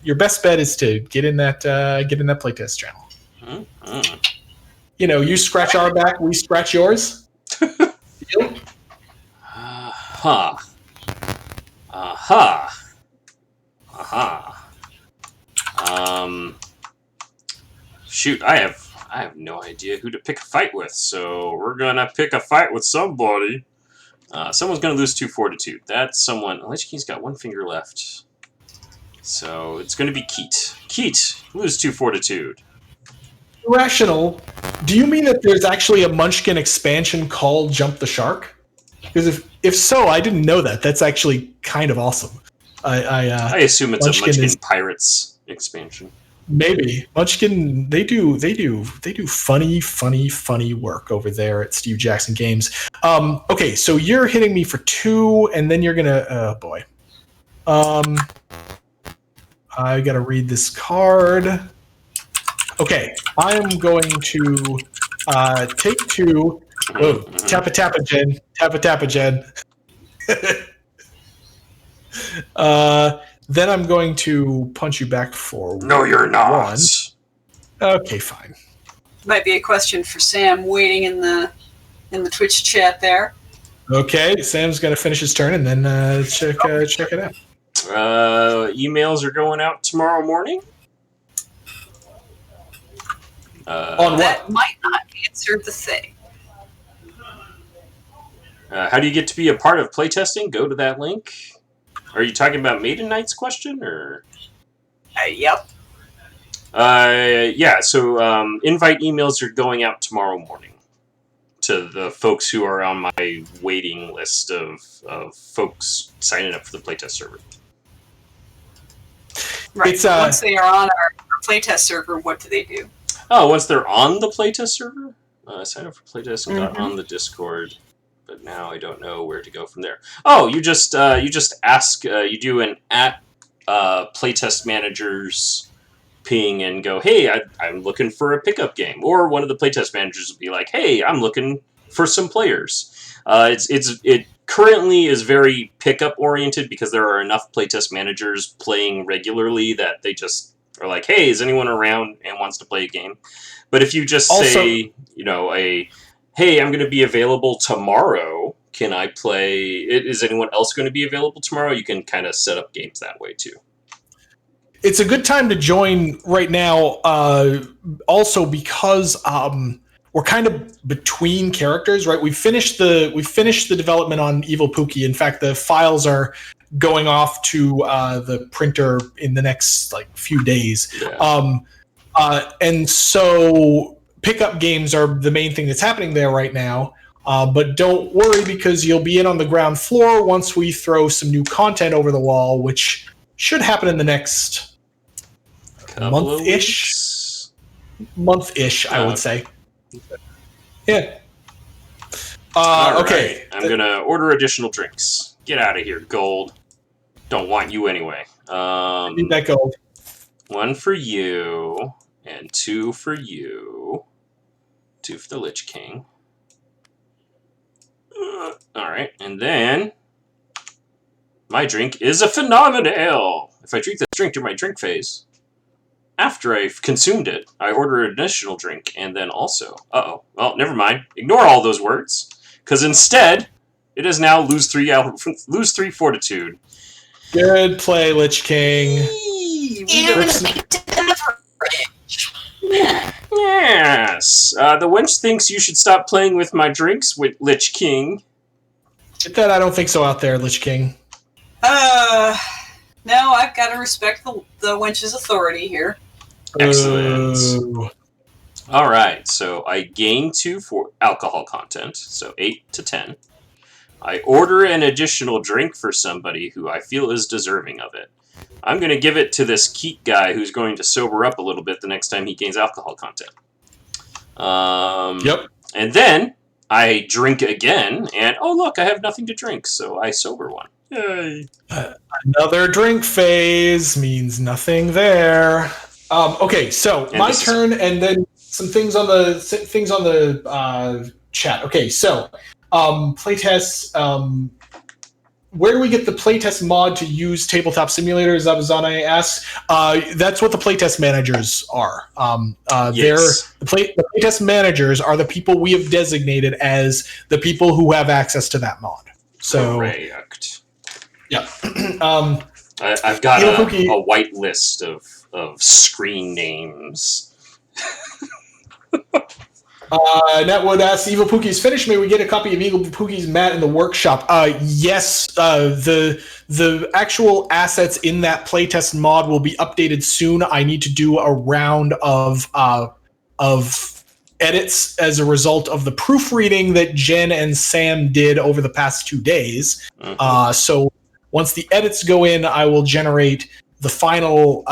your best bet is to get in that playtest channel. Mm-hmm. You know, you scratch our back, we scratch yours. Aha. Aha. Aha. Shoot, I have no idea who to pick a fight with, so we're gonna pick a fight with somebody. Someone's gonna lose 2 fortitude. That's someone. Lich King's got 1 finger left, so it's gonna be Keat. Keat, lose 2 fortitude. Irrational. Do you mean that there's actually a Munchkin expansion called Jump the Shark? Because if so, I didn't know that. That's actually kind of awesome. I assume it's a Munchkin Pirates expansion. Maybe Munchkin. They do funny work over there at Steve Jackson Games. Okay, so you're hitting me for 2, and then you're gonna. Oh boy. I gotta read this card. Okay, I am going to take two. Oh, tappa Jen. Tappa Jen. Then I'm going to punch you back for No, you're not. one. Okay, fine. Might be a question for Sam waiting in the Twitch chat there. Okay, Sam's gonna finish his turn and then check it out. Emails are going out tomorrow morning. On what? That might not answer the thing. How do you get to be a part of playtesting? Go to that link. Are you talking about Maiden Knight's question, or? Yep. Yeah. So invite emails are going out tomorrow morning to the folks who are on my waiting list of folks signing up for the playtest server. Right. Once they are on our playtest server, what do they do? Oh, once they're on the playtest server, sign up for playtest and got on the Discord. But now I don't know where to go from there. Oh, you just ask. You do an playtest managers ping and go, hey, I'm looking for a pickup game, or one of the playtest managers will be like, hey, I'm looking for some players. It currently is very pickup oriented because there are enough playtest managers playing regularly that they just are like, hey, is anyone around and wants to play a game? But if you just say, hey, I'm going to be available tomorrow. Can I play? Is anyone else going to be available tomorrow? You can kind of set up games that way too. It's a good time to join right now, also because we're kind of between characters, right? We finished the development on Evil Pookie. In fact, the files are going off to the printer in the next few days, and so pickup games are the main thing that's happening there right now. But don't worry, because you'll be in on the ground floor once we throw some new content over the wall, which should happen in the next month-ish, I would say. Yeah. Okay. Right. I'm going to order additional drinks. Get out of here, gold. Don't want you anyway. Need that gold. 1 for you, and 2 for you. 2 for the Lich King. Alright, and then my drink is a phenomenal. If I drink this drink during my drink phase, after I've consumed it, I order an additional drink, and then also... Well, never mind. Ignore all those words, because instead, it is now lose 3 fortitude. Good play, Lich King. Yes. The wench thinks you should stop playing with my drinks, with Lich King. Get that? I don't think so out there, Lich King. No, I've got to respect the wench's authority here. Excellent. All right, so I gain 2 for alcohol content, so 8 to 10. I order an additional drink for somebody who I feel is deserving of it. I'm going to give it to this Keat guy who's going to sober up a little bit the next time he gains alcohol content. Yep. And then I drink again, and oh look, I have nothing to drink, so I sober one. Yay. Another drink phase means nothing there. Okay, so my turn, and then some things on the chat. Okay, so playtests. Where do we get the playtest mod to use tabletop simulators? Abazane asks. That's what the playtest managers are. Yes. The playtest managers are the people we have designated as the people who have access to that mod. So, correct. Yeah. I've got a white list of screen names. Netwood asks, Evil Pookie's finished. May we get a copy of Evil Pookie's mat in the workshop? Yes. The actual assets in that playtest mod will be updated soon. I need to do a round of edits as a result of the proofreading that Jen and Sam did over the past 2 days. Mm-hmm. So once the edits go in, I will generate the final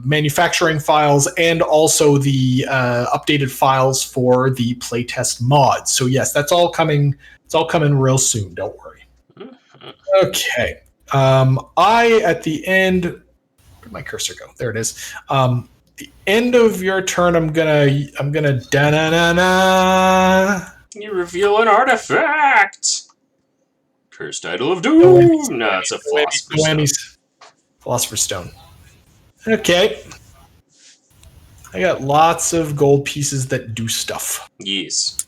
manufacturing files and also the updated files for the playtest mods. So yes, that's all coming. It's all coming real soon. Don't worry. Okay. At the end, where'd my cursor go? There it is. The end of your turn, I'm gonna da-na-na-na. You reveal an artifact. Cursed Idol of Doom. No, it's a Philosopher's Stone. Philosopher's Stone. Okay. I got lots of gold pieces that do stuff. Yes.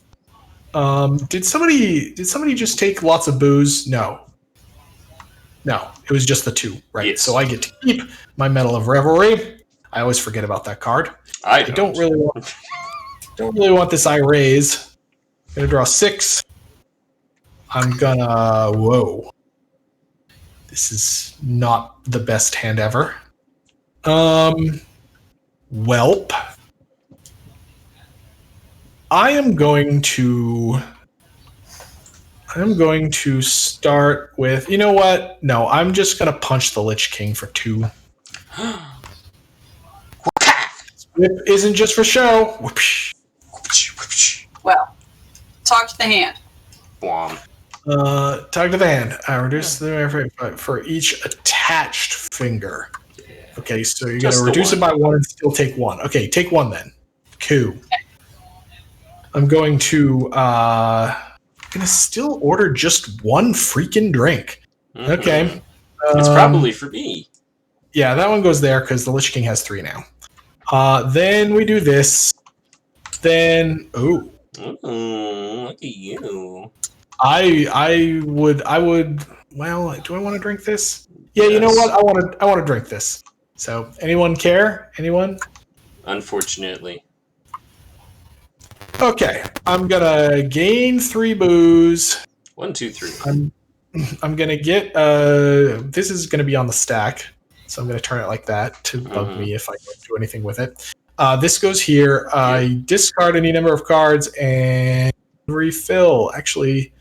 Did somebody just take lots of booze? No, it was just the 2, right? Yes. So I get to keep my Medal of Revelry. I always forget about that card. I don't really want this I raise. I'm gonna draw 6. I'm gonna whoa. This is not the best hand ever. Welp. I'm going to start with, you know what? No, I'm just going to punch the Lich King for 2. Whip isn't just for show. Well, talk to the hand. Blom. Talk to the hand. I reduce the for each attached finger. Okay, so you're going to reduce it by 1 and still take 1. Okay, take 1 then. Cool. I'm going to still order just 1 freaking drink. Mm-hmm. Okay. It's probably for me. Yeah, that one goes there because the Lich King has 3 now. Then we do this. Then look at you. I would. Well, do I want to drink this? Yeah, yes. You know what? I want to drink this. So, anyone care? Anyone? Unfortunately. Okay, I'm gonna gain 3 booze. 1, 2, 3. I'm gonna get this is gonna be on the stack, so I'm gonna turn it like that to bug me if I don't do anything with it. This goes here. I discard any number of cards and refill. Actually,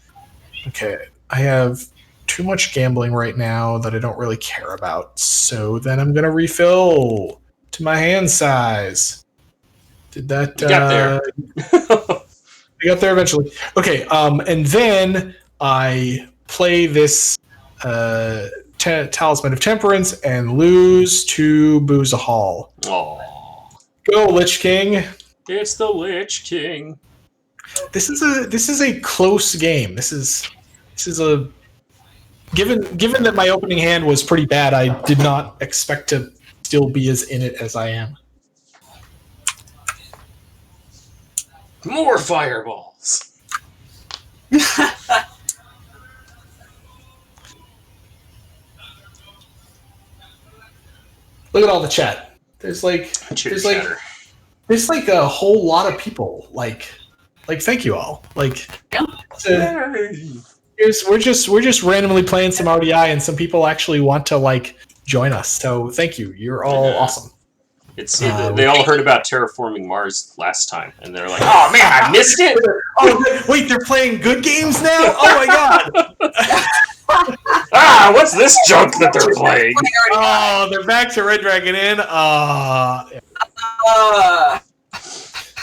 okay, I have too much gambling right now that I don't really care about. So then I'm gonna refill to my hand size. Did that? You got there. I got there eventually. Okay, and then I play this Talisman of Temperance and lose 2 booze a haul. Aww. Go, Lich King. It's the Lich King. This is a close game. This is a given that my opening hand was pretty bad, I did not expect to still be as in it as I am. More fireballs. Look at all the chat. There's like a whole lot of people. Like thank you all. Like we're just randomly playing some RDI and some people actually want to like join us. So thank you. You're all awesome. It's they all heard about Terraforming Mars last time, and they're like, "Oh man, I missed it!" Oh wait, they're playing good games now. Oh my god! What's this junk that they're playing? Oh, they're back to Red Dragon Inn.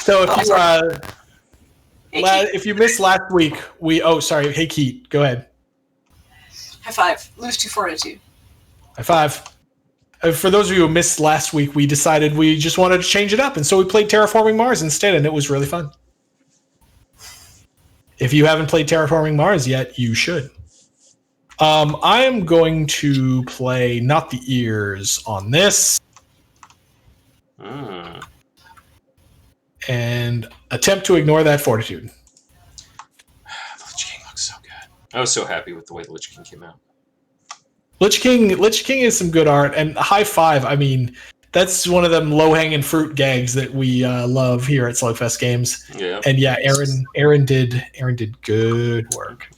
So if you missed last week, sorry. Hey, Keat, go ahead. High 5. Lose 2 fortitude. High 5. For those of you who missed last week, we decided we just wanted to change it up, and so we played Terraforming Mars instead, and it was really fun. If you haven't played Terraforming Mars yet, you should. I am going to play Not the Ears on this. And attempt to ignore that fortitude. The Lich King looks so good. I was so happy with the way the Lich King came out. Lich King is some good art, and high 5. I mean, that's one of them low-hanging fruit gags that we love here at Slugfest Games. Yeah. And yeah, Aaron did good work.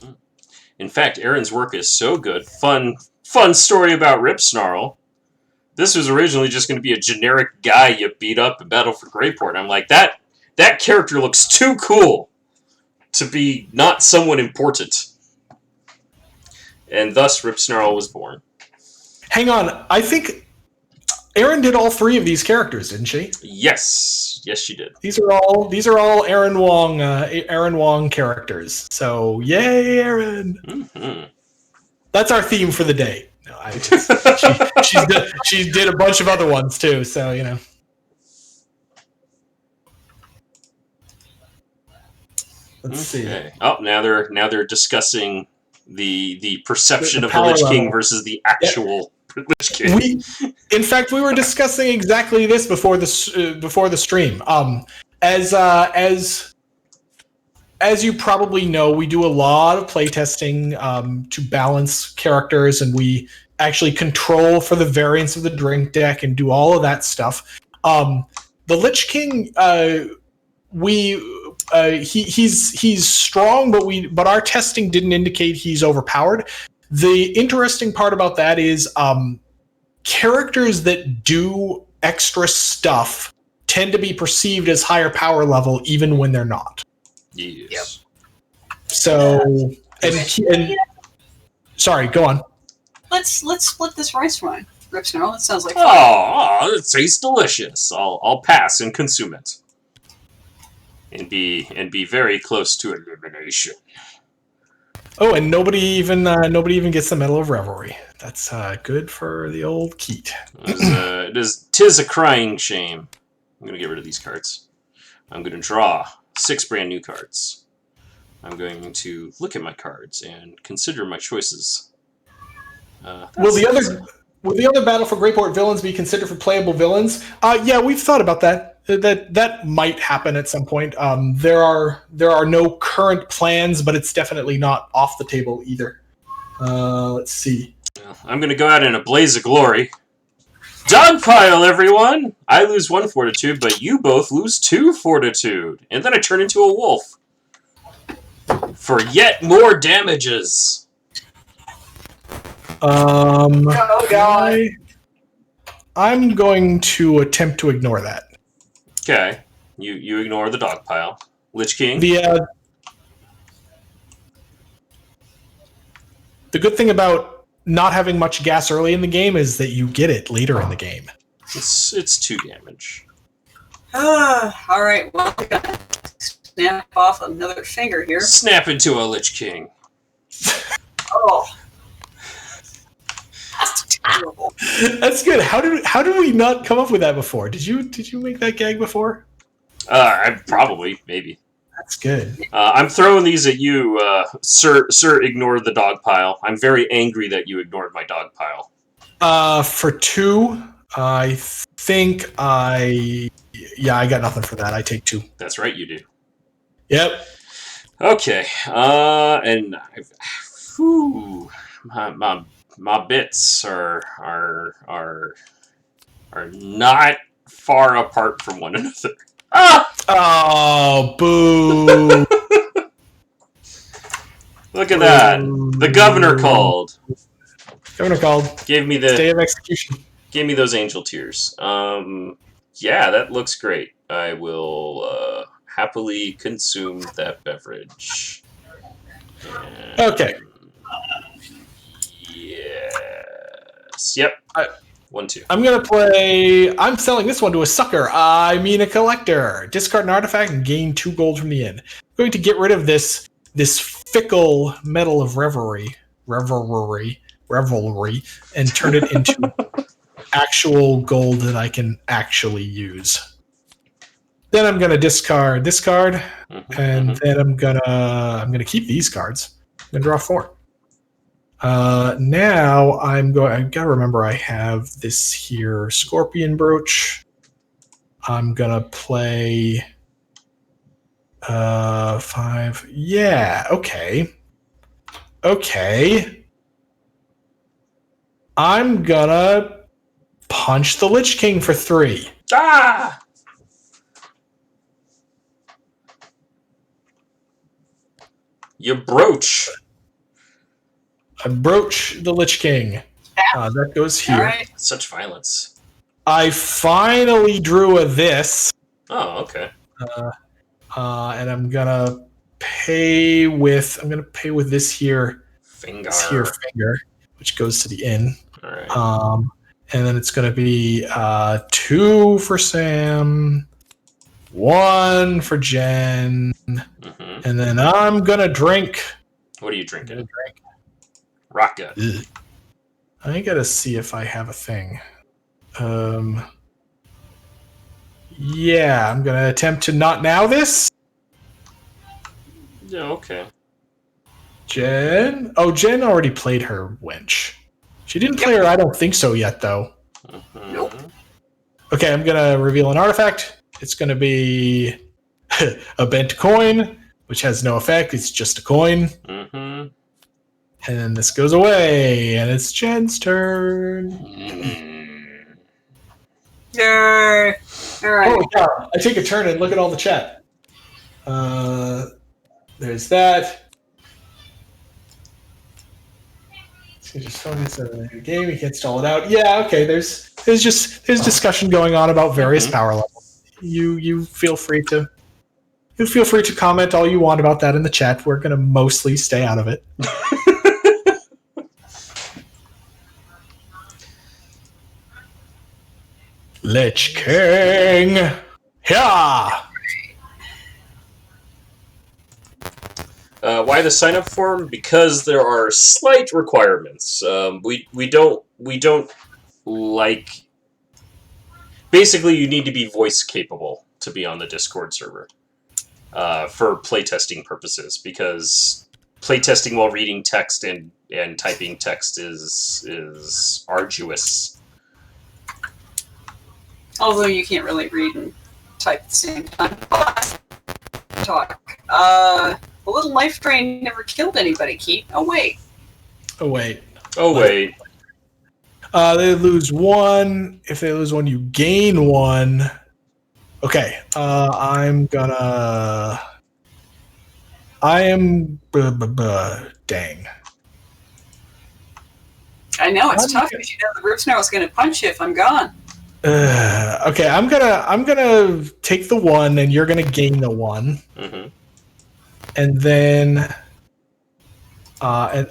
In fact, Aaron's work is so good. Fun story about Rip Snarl. This was originally just going to be a generic guy you beat up in Battle for Greyport. I'm like, that character looks too cool to be not someone important. And thus Rip Snarl was born. Hang on, I think Aaron did all 3 of these characters, didn't she? Yes, she did. These are all Aaron Wong characters. So yay, Aaron! Mm-hmm. That's our theme for the day. No. She did a bunch of other ones too. So Let's see. Oh, now they're discussing the perception The of the Lich power King level. versus the actual Lich King. In fact, we were discussing exactly this before the stream. As you probably know, we do a lot of playtesting to balance characters, and we actually control for the variance of the drink deck and do all of that stuff. The Lich King, he's strong, but our testing didn't indicate he's overpowered. The interesting part about that is characters that do extra stuff tend to be perceived as higher power level even when they're not. Yes. Yep. So and sorry, go on. Let's split this rice wine, Rip Snarl. That sounds like fun. Oh, it tastes delicious. I'll pass and consume it, and be very close to elimination. Oh, and nobody even gets the Medal of Revelry. That's good for the old Keat. Tis a crying shame. I'm gonna get rid of these cards. I'm gonna draw 6 brand new cards. I'm going to look at my cards and consider my choices. Will the other Battle for Greyport villains be considered for playable villains? Yeah, we've thought about that. That might happen at some point. There are no current plans, but it's definitely not off the table either. Let's see. I'm going to go out in a blaze of glory. Dogpile, everyone! I lose 1 fortitude, but you both lose 2 fortitude. And then I turn into a wolf. For yet more damages. Oh, God. I'm going to attempt to ignore that. Okay. You ignore the dog pile. Lich King? The good thing about not having much gas early in the game is that you get it later in the game. It's 2 damage. Alright, well, I gotta snap off another finger here. Snap into a Lich King. Oh. That's terrible. That's good. How did we not come up with that before? Did you make that gag before? Probably, maybe. That's good. I'm throwing these at you, sir. Ignore the dog pile. I'm very angry that you ignored my dog pile. For 2, I think I got nothing for that. I take 2. That's right, you do. Yep. Okay. And my bits are not far apart from one another. Ah! Oh, boo! Look at that. The governor called. Governor called. Gave me Day of execution. Gave me those angel tears. Yeah, that looks great. I will happily consume that beverage. And Okay. Yes. Yep. 1, 2. I'm going to play... I'm selling this one to a sucker. I mean a collector. Discard an artifact and gain 2 gold from the end. I'm going to get rid of this fickle Medal of Revelry, and turn it into actual gold that I can actually use. Then I'm going to discard this card, and then I'm gonna keep these cards. I'm going to draw 4. Now I gotta remember I have this here Scorpion Brooch. I'm gonna play 5. Yeah, okay. I'm gonna punch the Lich King for 3. Ah! You broach. I broach the Lich King. That goes here. Alright. Such violence. I finally drew a this. Oh, okay. And I'm gonna pay with this here Finger. finger, which goes to the inn. All right. And then it's gonna be 2 for Sam, 1 for Jen, and then I'm gonna drink. What are you drinking? I'm gonna drink. Raka. I gotta see if I have a thing. Yeah, I'm gonna attempt to not now this. Yeah, okay. Jen? Oh, Jen already played her wench. She didn't play her I don't think so yet, though. Nope. Okay, I'm gonna reveal an artifact. It's gonna be a bent coin, which has no effect. It's just a coin. Mm-hmm. And then this goes away, and it's Jen's turn. Yay! Alright. Oh, yeah. I take a turn and look at all the chat. There's that. So just focus on the game. You can't stall it out. Yeah, okay. There's discussion going on about various power levels. You feel free to comment all you want about that in the chat. We're gonna mostly stay out of it. Lich King! Yeah! Why the sign up form? Because there are slight requirements. We don't like. Basically, you need to be voice capable to be on the Discord server for playtesting purposes. Because playtesting while reading text and typing text is arduous. Although you can't really read and type at the same time. Talk. A little life drain never killed anybody, Keith. Oh, wait. Oh, wait. Oh, wait. They lose one. If they lose one, you gain one. Okay. I'm gonna... Dang. I know, it's tough because you know the root snarl is going to punch you if I'm gone. Okay, I'm gonna take the one, and you're gonna gain the one, and then I'm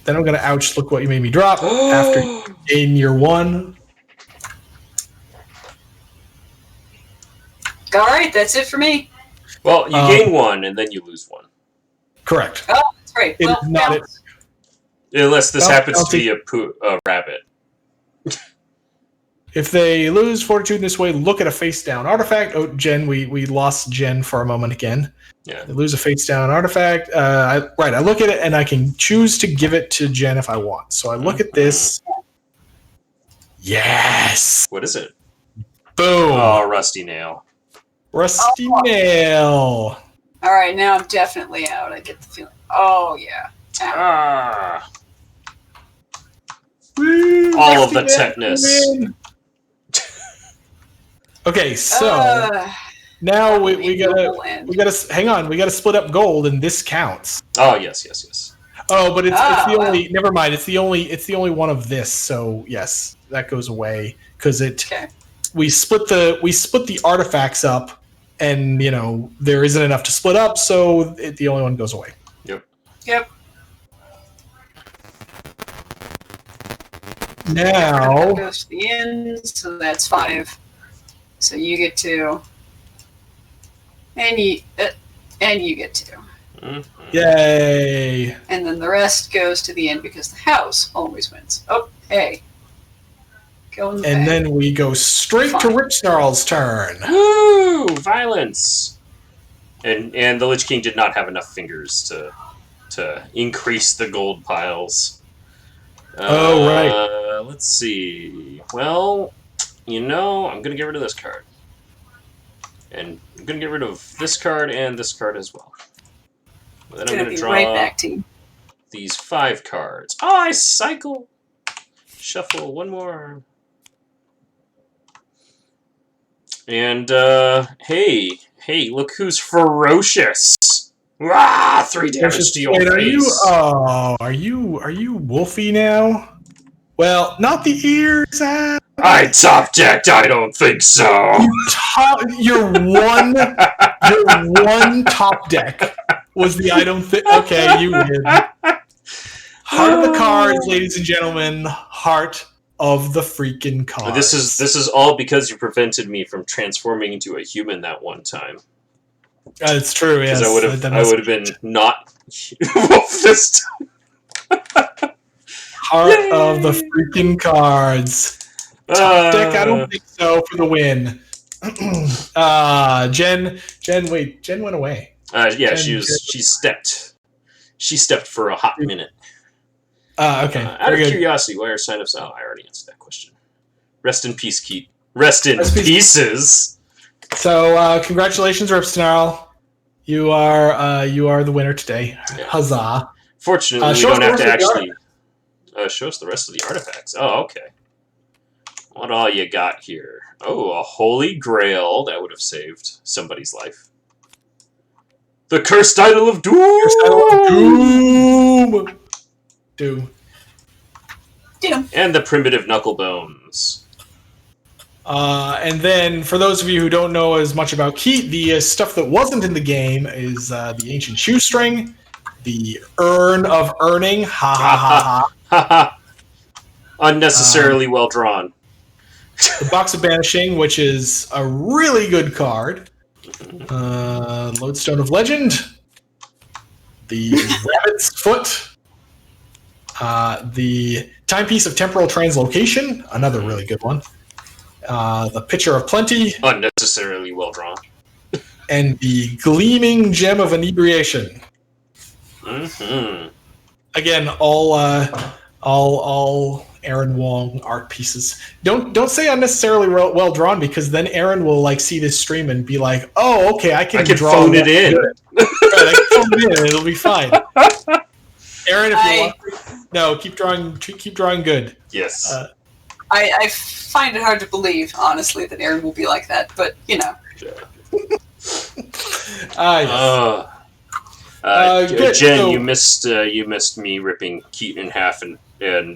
gonna ouch. Look what you made me drop after you gain your one. All right, that's it for me. Well, you gain one, and then you lose one. Correct. Oh, that's right. It Well, is not now, it. Unless this happens to be a rabbit. If they lose fortitude in this way, look at a face down artifact. Oh, Jen, we lost Jen for a moment again. Yeah. They lose a face down artifact. I look at it and I can choose to give it to Jen if I want. So I look at this. Yes. What is it? Boom. Oh, rusty nail. Rusty nail. all right, now I'm definitely out. I get the feeling. Oh, yeah. Ah. Woo, All of the Rusty tetanus. nail. Okay, so now we gotta hang on. We gotta split up gold, and this counts. Oh yes. Oh, but it's the wow. only. Never mind. It's the only one of this. So yes, that goes away because we split the artifacts up, and there isn't enough to split up, so the only one goes away. Yep. Now That goes to the end, so that's 5. So you get 2, and you get 2. Yay! And then the rest goes to the end because the house always wins. Oh, hey. Go in the And bag. then we go straight to Ripsnarl's turn. Woo! Violence. And the Lich King did not have enough fingers to increase the gold piles. Oh, right. Let's see. Well, I'm gonna get rid of this card. And I'm gonna get rid of this card and this card as well. But then I'm gonna be draw right back to you. these 5 cards. Oh, I cycle! Shuffle one more. And, hey, look who's ferocious! Ah, 3 damage to your face! Are you Wolfie now? Well, not the ears. I top decked, I don't think so! Your one top deck was the I don't think. Okay, you win. Heart of the cards, ladies and gentlemen. Heart of the freaking cards. This is all because you prevented me from transforming into a human that one time. It's true. Yes, Because I would have been not wolf this time. Heart of the freaking cards. Top deck, I don't think so for the win. Jen went away. Yeah, she stepped for a hot minute. Okay. Out of curiosity, why are signups out? I already answered that question. Rest in peace, Keith. Rest in pieces. So, congratulations, Ripsnarl. You are the winner today. Yeah. Huzzah! Fortunately, we don't have to actually show us the rest of the artifacts. Oh, okay. What all you got here? Oh, a holy grail. That would have saved somebody's life. The Cursed Idol of Doom! Doom. And the Primitive Knucklebones. And then, for those of you who don't know as much about Keat, the stuff that wasn't in the game is the Ancient Shoestring, the Urn of Earning, ha ha ha ha. Unnecessarily well drawn. The Box of Banishing, which is a really good card. Lodestone of Legend. The Rabbit's Foot. The Timepiece of Temporal Translocation, another really good one. The Pitcher of Plenty. Unnecessarily well drawn. And the Gleaming Gem of Inebriation. Mm-hmm. Again, all Aaron Wong art pieces. Don't say unnecessarily well drawn, because then Aaron will see this stream and be like, "Oh, okay, I can draw phone it in. Right, I can phone it in, and it'll be fine." Aaron, if you want, no, keep drawing good. Yes. I find it hard to believe, honestly, that Aaron will be like that, but Yeah. Good. Jen, So, you missed me ripping Keaton in half and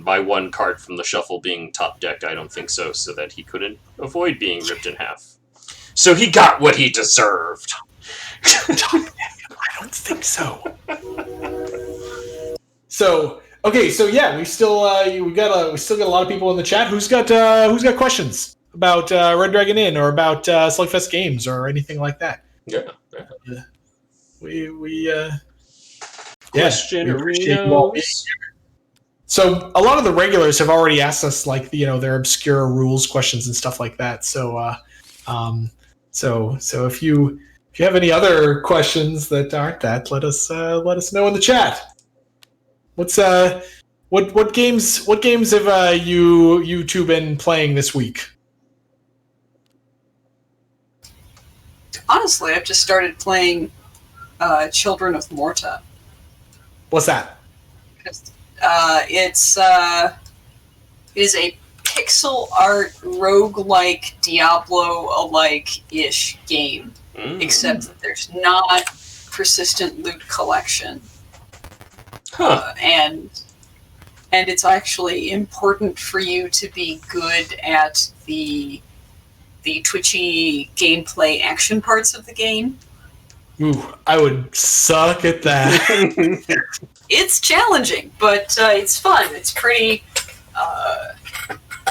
my one card from the shuffle being top decked. I don't think so that he couldn't avoid being ripped in half. So he got what he deserved. I don't think so. So yeah, we still got a lot of people in the chat. Who's got questions about Red Dragon Inn or about Slugfest Games or anything like that? Yeah. Question arenas. So a lot of the regulars have already asked us their obscure rules questions and stuff like that. So so if you have any other questions that aren't that, let us know in the chat. What games have you two been playing this week? honestly, I've just started playing Children of Morta. What's that? It is a pixel art roguelike Diablo-alike-ish game, except that there's not persistent loot collection. And it's actually important for you to be good at the twitchy gameplay action parts of the game. Ooh, I would suck at that. It's challenging, but it's fun. It's pretty...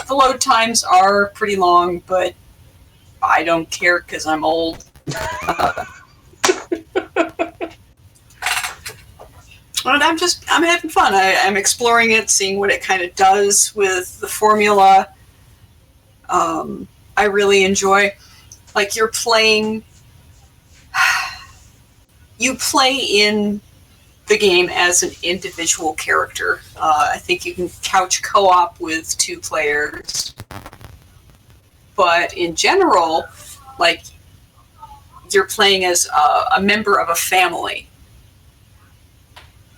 the load times are pretty long, but I don't care because I'm old. And I'm having fun. I'm exploring it, seeing what it kind of does with the formula. I really enjoy, you play in the game as an individual character. I think you can couch co-op with 2 players. But in general, you're playing as a member of a family.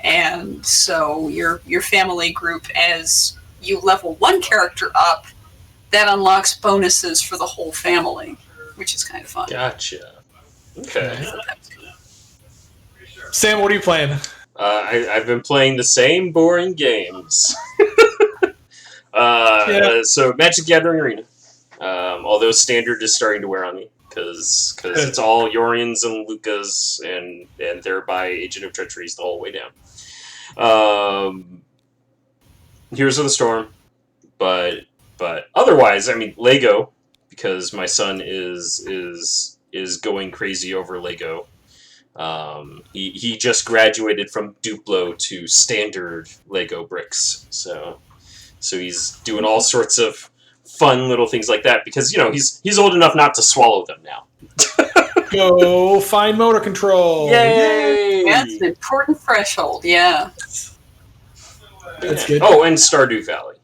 And so your family group, as you level one character up, that unlocks bonuses for the whole family, which is kind of fun. Gotcha. Okay. Sam, what are you playing? I've been playing the same boring games. So Magic the Gathering Arena. Although Standard is starting to wear on me, because it's all Yorians and Lucas, and thereby Agent of Treacheries the whole way down. Heroes of the Storm, but otherwise, I mean, Lego, because my son is going crazy over Lego. He just graduated from Duplo to standard Lego bricks, so So he's doing all sorts of fun little things like that because, he's old enough not to swallow them now. Go fine motor control. Yay! That's an important threshold, yeah. That's good. Oh, and Stardew Valley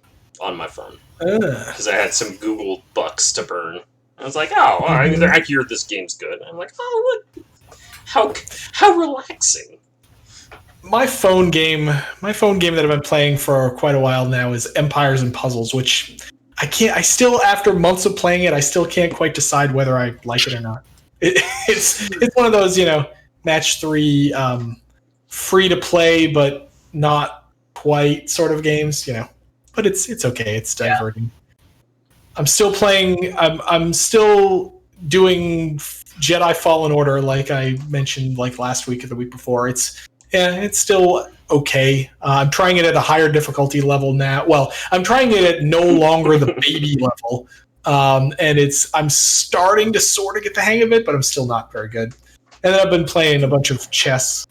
on my phone. Because I had some Google bucks to burn. I was like, I hear this game's good. I'm like, oh, look. How relaxing. My phone game that I've been playing for quite a while now is Empires and Puzzles, which I still, after months of playing it, I still can't quite decide whether I like it or not. It's one of those, match 3, free to play, but not quite sort of games, But it's okay. It's diverting. Yeah. I'm still playing. I'm still doing Jedi Fallen Order, like I mentioned, like last week or the week before. It's still okay. I'm trying it at a higher difficulty level now. Well, I'm trying it at no longer the baby level, and I'm starting to sort of get the hang of it, but I'm still not very good. And then I've been playing a bunch of chess.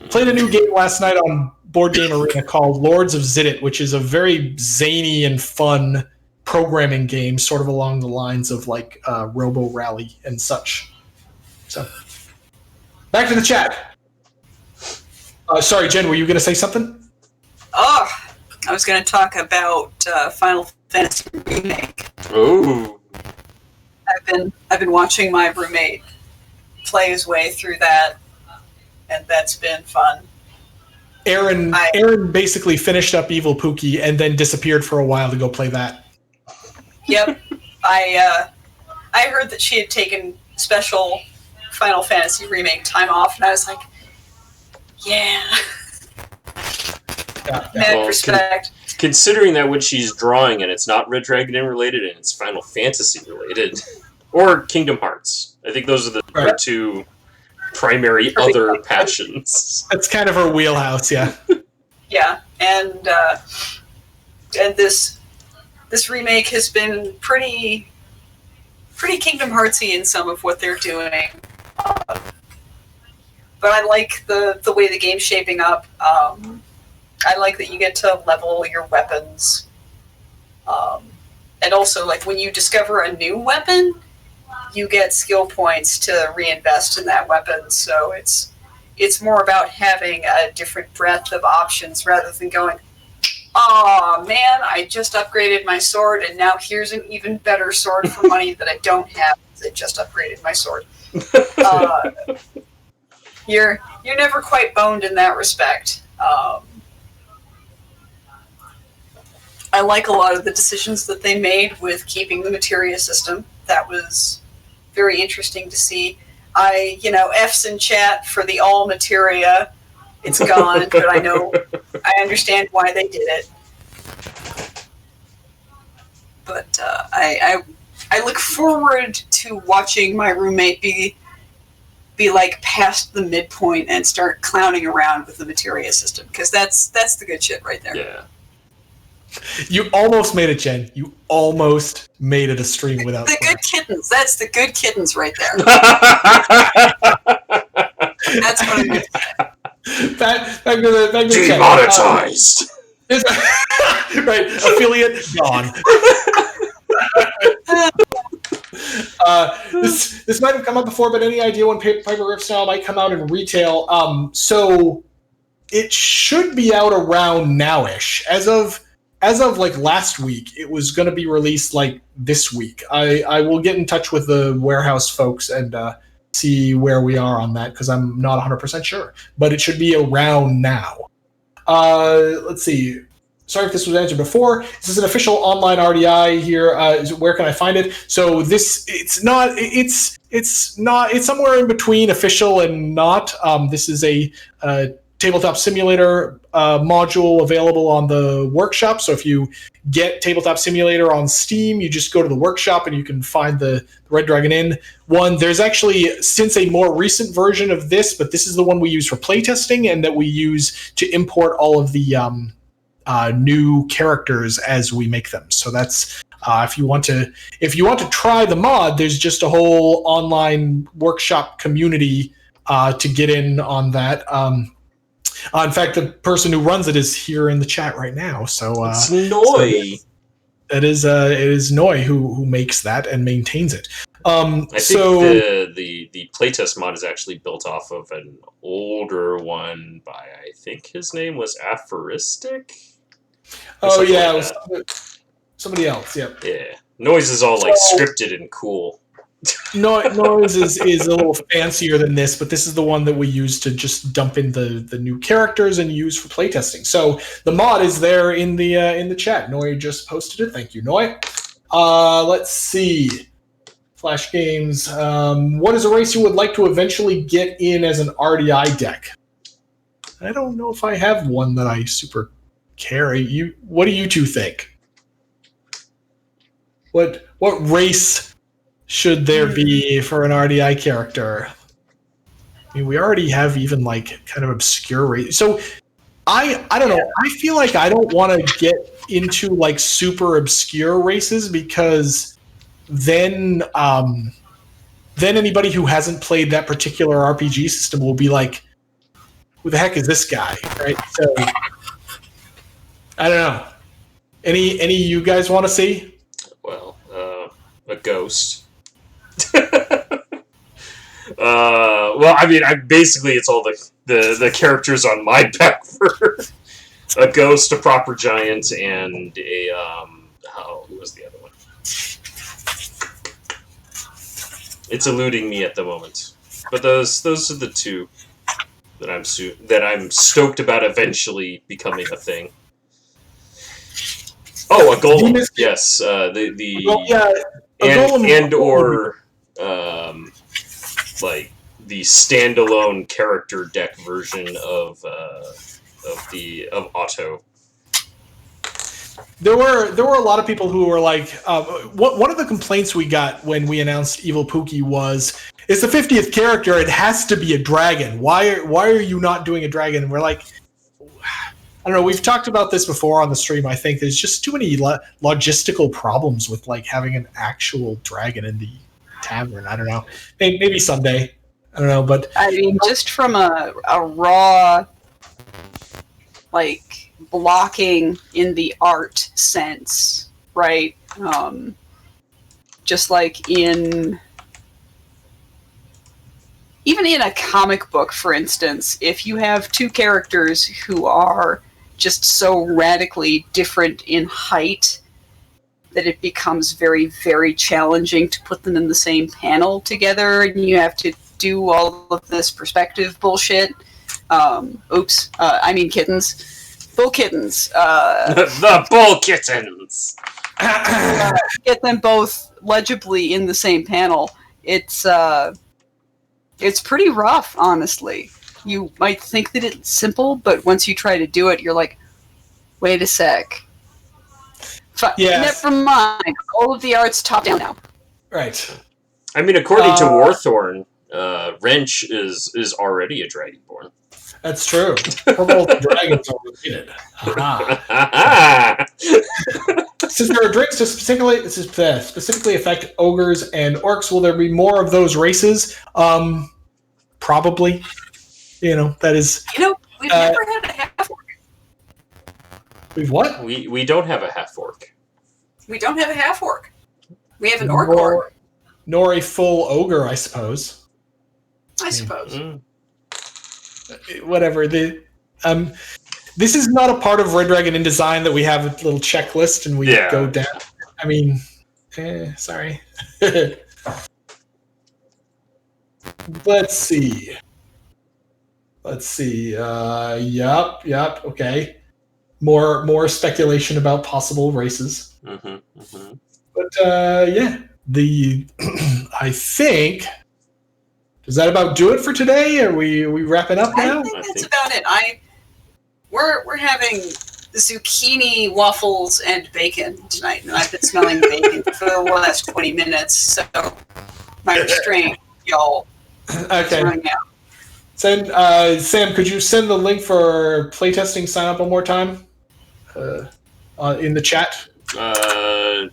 Played a new game last night on Board Game Arena called Lords of Ziddit, which is a very zany and fun programming game, sort of along the lines of like Robo Rally and such. So, back to the chat. Sorry, Jen, were you going to say something? Oh, I was going to talk about Final Fantasy Remake. Ooh. I've been watching my roommate play his way through that, and that's been fun. Aaron basically finished up Evil Pookie and then disappeared for a while to go play that. Yep. I heard that she had taken special Final Fantasy Remake time off, and I was like, yeah. Mad respect. Considering that what she's drawing, and it's not Red Dragon related, and it's Final Fantasy related, or Kingdom Hearts. I think those are the two primary other passions. That's kind of her wheelhouse, yeah. Yeah, and this remake has been pretty Kingdom Heartsy in some of what they're doing. But I like the way the game's shaping up. I like that you get to level your weapons. And also, like, when you discover a new weapon, you get skill points to reinvest in that weapon. So it's more about having a different breadth of options rather than going, oh man, I just upgraded my sword and now here's an even better sword for money that I don't have because I just upgraded my sword. You're never quite boned in that respect. I like a lot of the decisions that they made with keeping the materia system. That was very interesting to see. F's in chat for the all materia. It's gone, but I understand why they did it. But I look forward to watching my roommate be like past the midpoint and start clowning around with the materia system, because that's the good shit right there. Yeah. You almost made it, Jen. You almost made it a stream without the good kittens. That's the good kittens right there. That's what I meant. Back to the Demonetized. Right, affiliate gone. This might have come up before, but any idea when Piper Rift Style might come out in retail? So it should be out around now-ish. As of like last week, it was going to be released like this week. I will get in touch with the warehouse folks and see where we are on that, because I'm not 100% sure. But it should be around now. Let's see. Sorry if this was answered before. This is an official online RDI here. Where can I find it? So it's somewhere in between official and not. This is a Tabletop Simulator module available on the workshop. So if you get Tabletop Simulator on Steam, you just go to the workshop and you can find the Red Dragon Inn one. There's actually since a more recent version of this, but this is the one we use for playtesting and that we use to import all of the new characters as we make them. So that's if you want to try the mod, there's just a whole online workshop community to get in on that. In fact, the person who runs it is here in the chat right now. So it's Noi. It is Noi who makes that and maintains it. I think the playtest mod is actually built off of an older one by, I think his name was Aphoristic. Oh yeah, like it was somebody else. Yep. Yeah, Noise is all like scripted and cool. Noise is a little fancier than this, but this is the one that we use to just dump in the new characters and use for playtesting. So the mod is there in the chat. Noi just posted it. Thank you, Noi. Let's see. Flash Games. What is a race you would like to eventually get in as an RDI deck? I don't know if I have one that I super carry. What do you two think? What race should there be for an RDI character? I mean, we already have even like kind of obscure race. So I don't know. I feel like I don't want to get into like super obscure races because then anybody who hasn't played that particular RPG system will be like, who the heck is this guy? Right? So I don't know. Any of you guys want to see? Well, a ghost. Well, I mean, basically it's all the characters on my pack for a ghost, a proper giant, and a who was the other one? It's eluding me at the moment, but those are the two that I'm stoked about eventually becoming a thing. Oh, a golem. Yes, like the standalone character deck version of Otto. There were a lot of people who were like, one of the complaints we got when we announced Evil Pookie was, it's the 50th character, it has to be a dragon. Why are you not doing a dragon? And we're like, I don't know, we've talked about this before on the stream. I think there's just too many logistical problems with like having an actual dragon in the tavern. I don't know. Maybe someday. I don't know, but I mean, just from a raw like blocking in the art sense, right? Just like even in a comic book, for instance, if you have two characters who are just so radically different in height that it becomes very, very challenging to put them in the same panel together, and you have to do all of this perspective bullshit. I mean kittens. Bull kittens. The bull kittens! Get them both legibly in the same panel. It's pretty rough, honestly. You might think that it's simple, but once you try to do it, you're like, wait a sec. Yes. Never mind. All of the art's top down now. Right. I mean, according to Warthorn, Wrench is already a Dragonborn. That's true. Purple dragons are related. Since there are drinks to specifically affect ogres and orcs, will there be more of those races? Probably. That is. We've never had a half orc. We've what? We don't have a half orc. We don't have a half orc. We have an orc. Nor a full ogre, I suppose. I suppose. Whatever. This is not a part of Red Dragon in Design that we have a little checklist and we go down. I mean, sorry. Let's see. Yup. Okay. More speculation about possible races. But I think. Does that about do it for today? Are we wrapping up now? I think that's about it. We're having zucchini, waffles, and bacon tonight, and I've been smelling bacon for the last 20 minutes, so my restraint, y'all, is running out. Sam, could you send the link for playtesting sign up one more time in the chat? I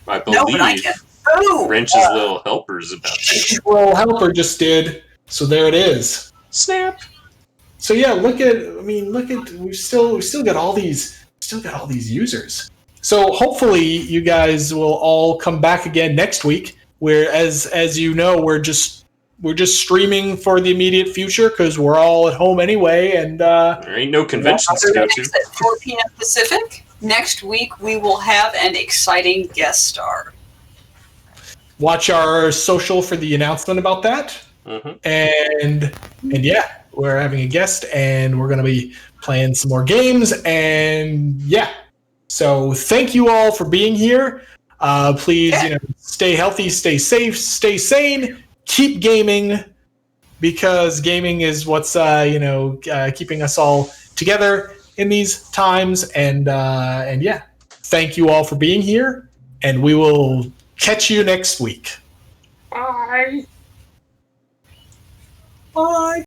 believe. No, but I can. Oh, Wrench's little helper's about to. Little helper just did. So there it is. Snap. So yeah, look at we've still got all these users. So hopefully you guys will all come back again next week. Where as you know, we're just streaming for the immediate future because we're all at home anyway, and There ain't no conventions to go to. At 4 p.m. Pacific. Next week we will have an exciting guest star. watch our social for the announcement about that. Mm-hmm. And yeah, we're having a guest, and we're going to be playing some more games. And yeah, so thank you all for being here. Please, stay healthy, stay safe, stay sane, keep gaming, because gaming is what's keeping us all together in these times. And yeah, thank you all for being here, and we will catch you next week. Bye. Bye.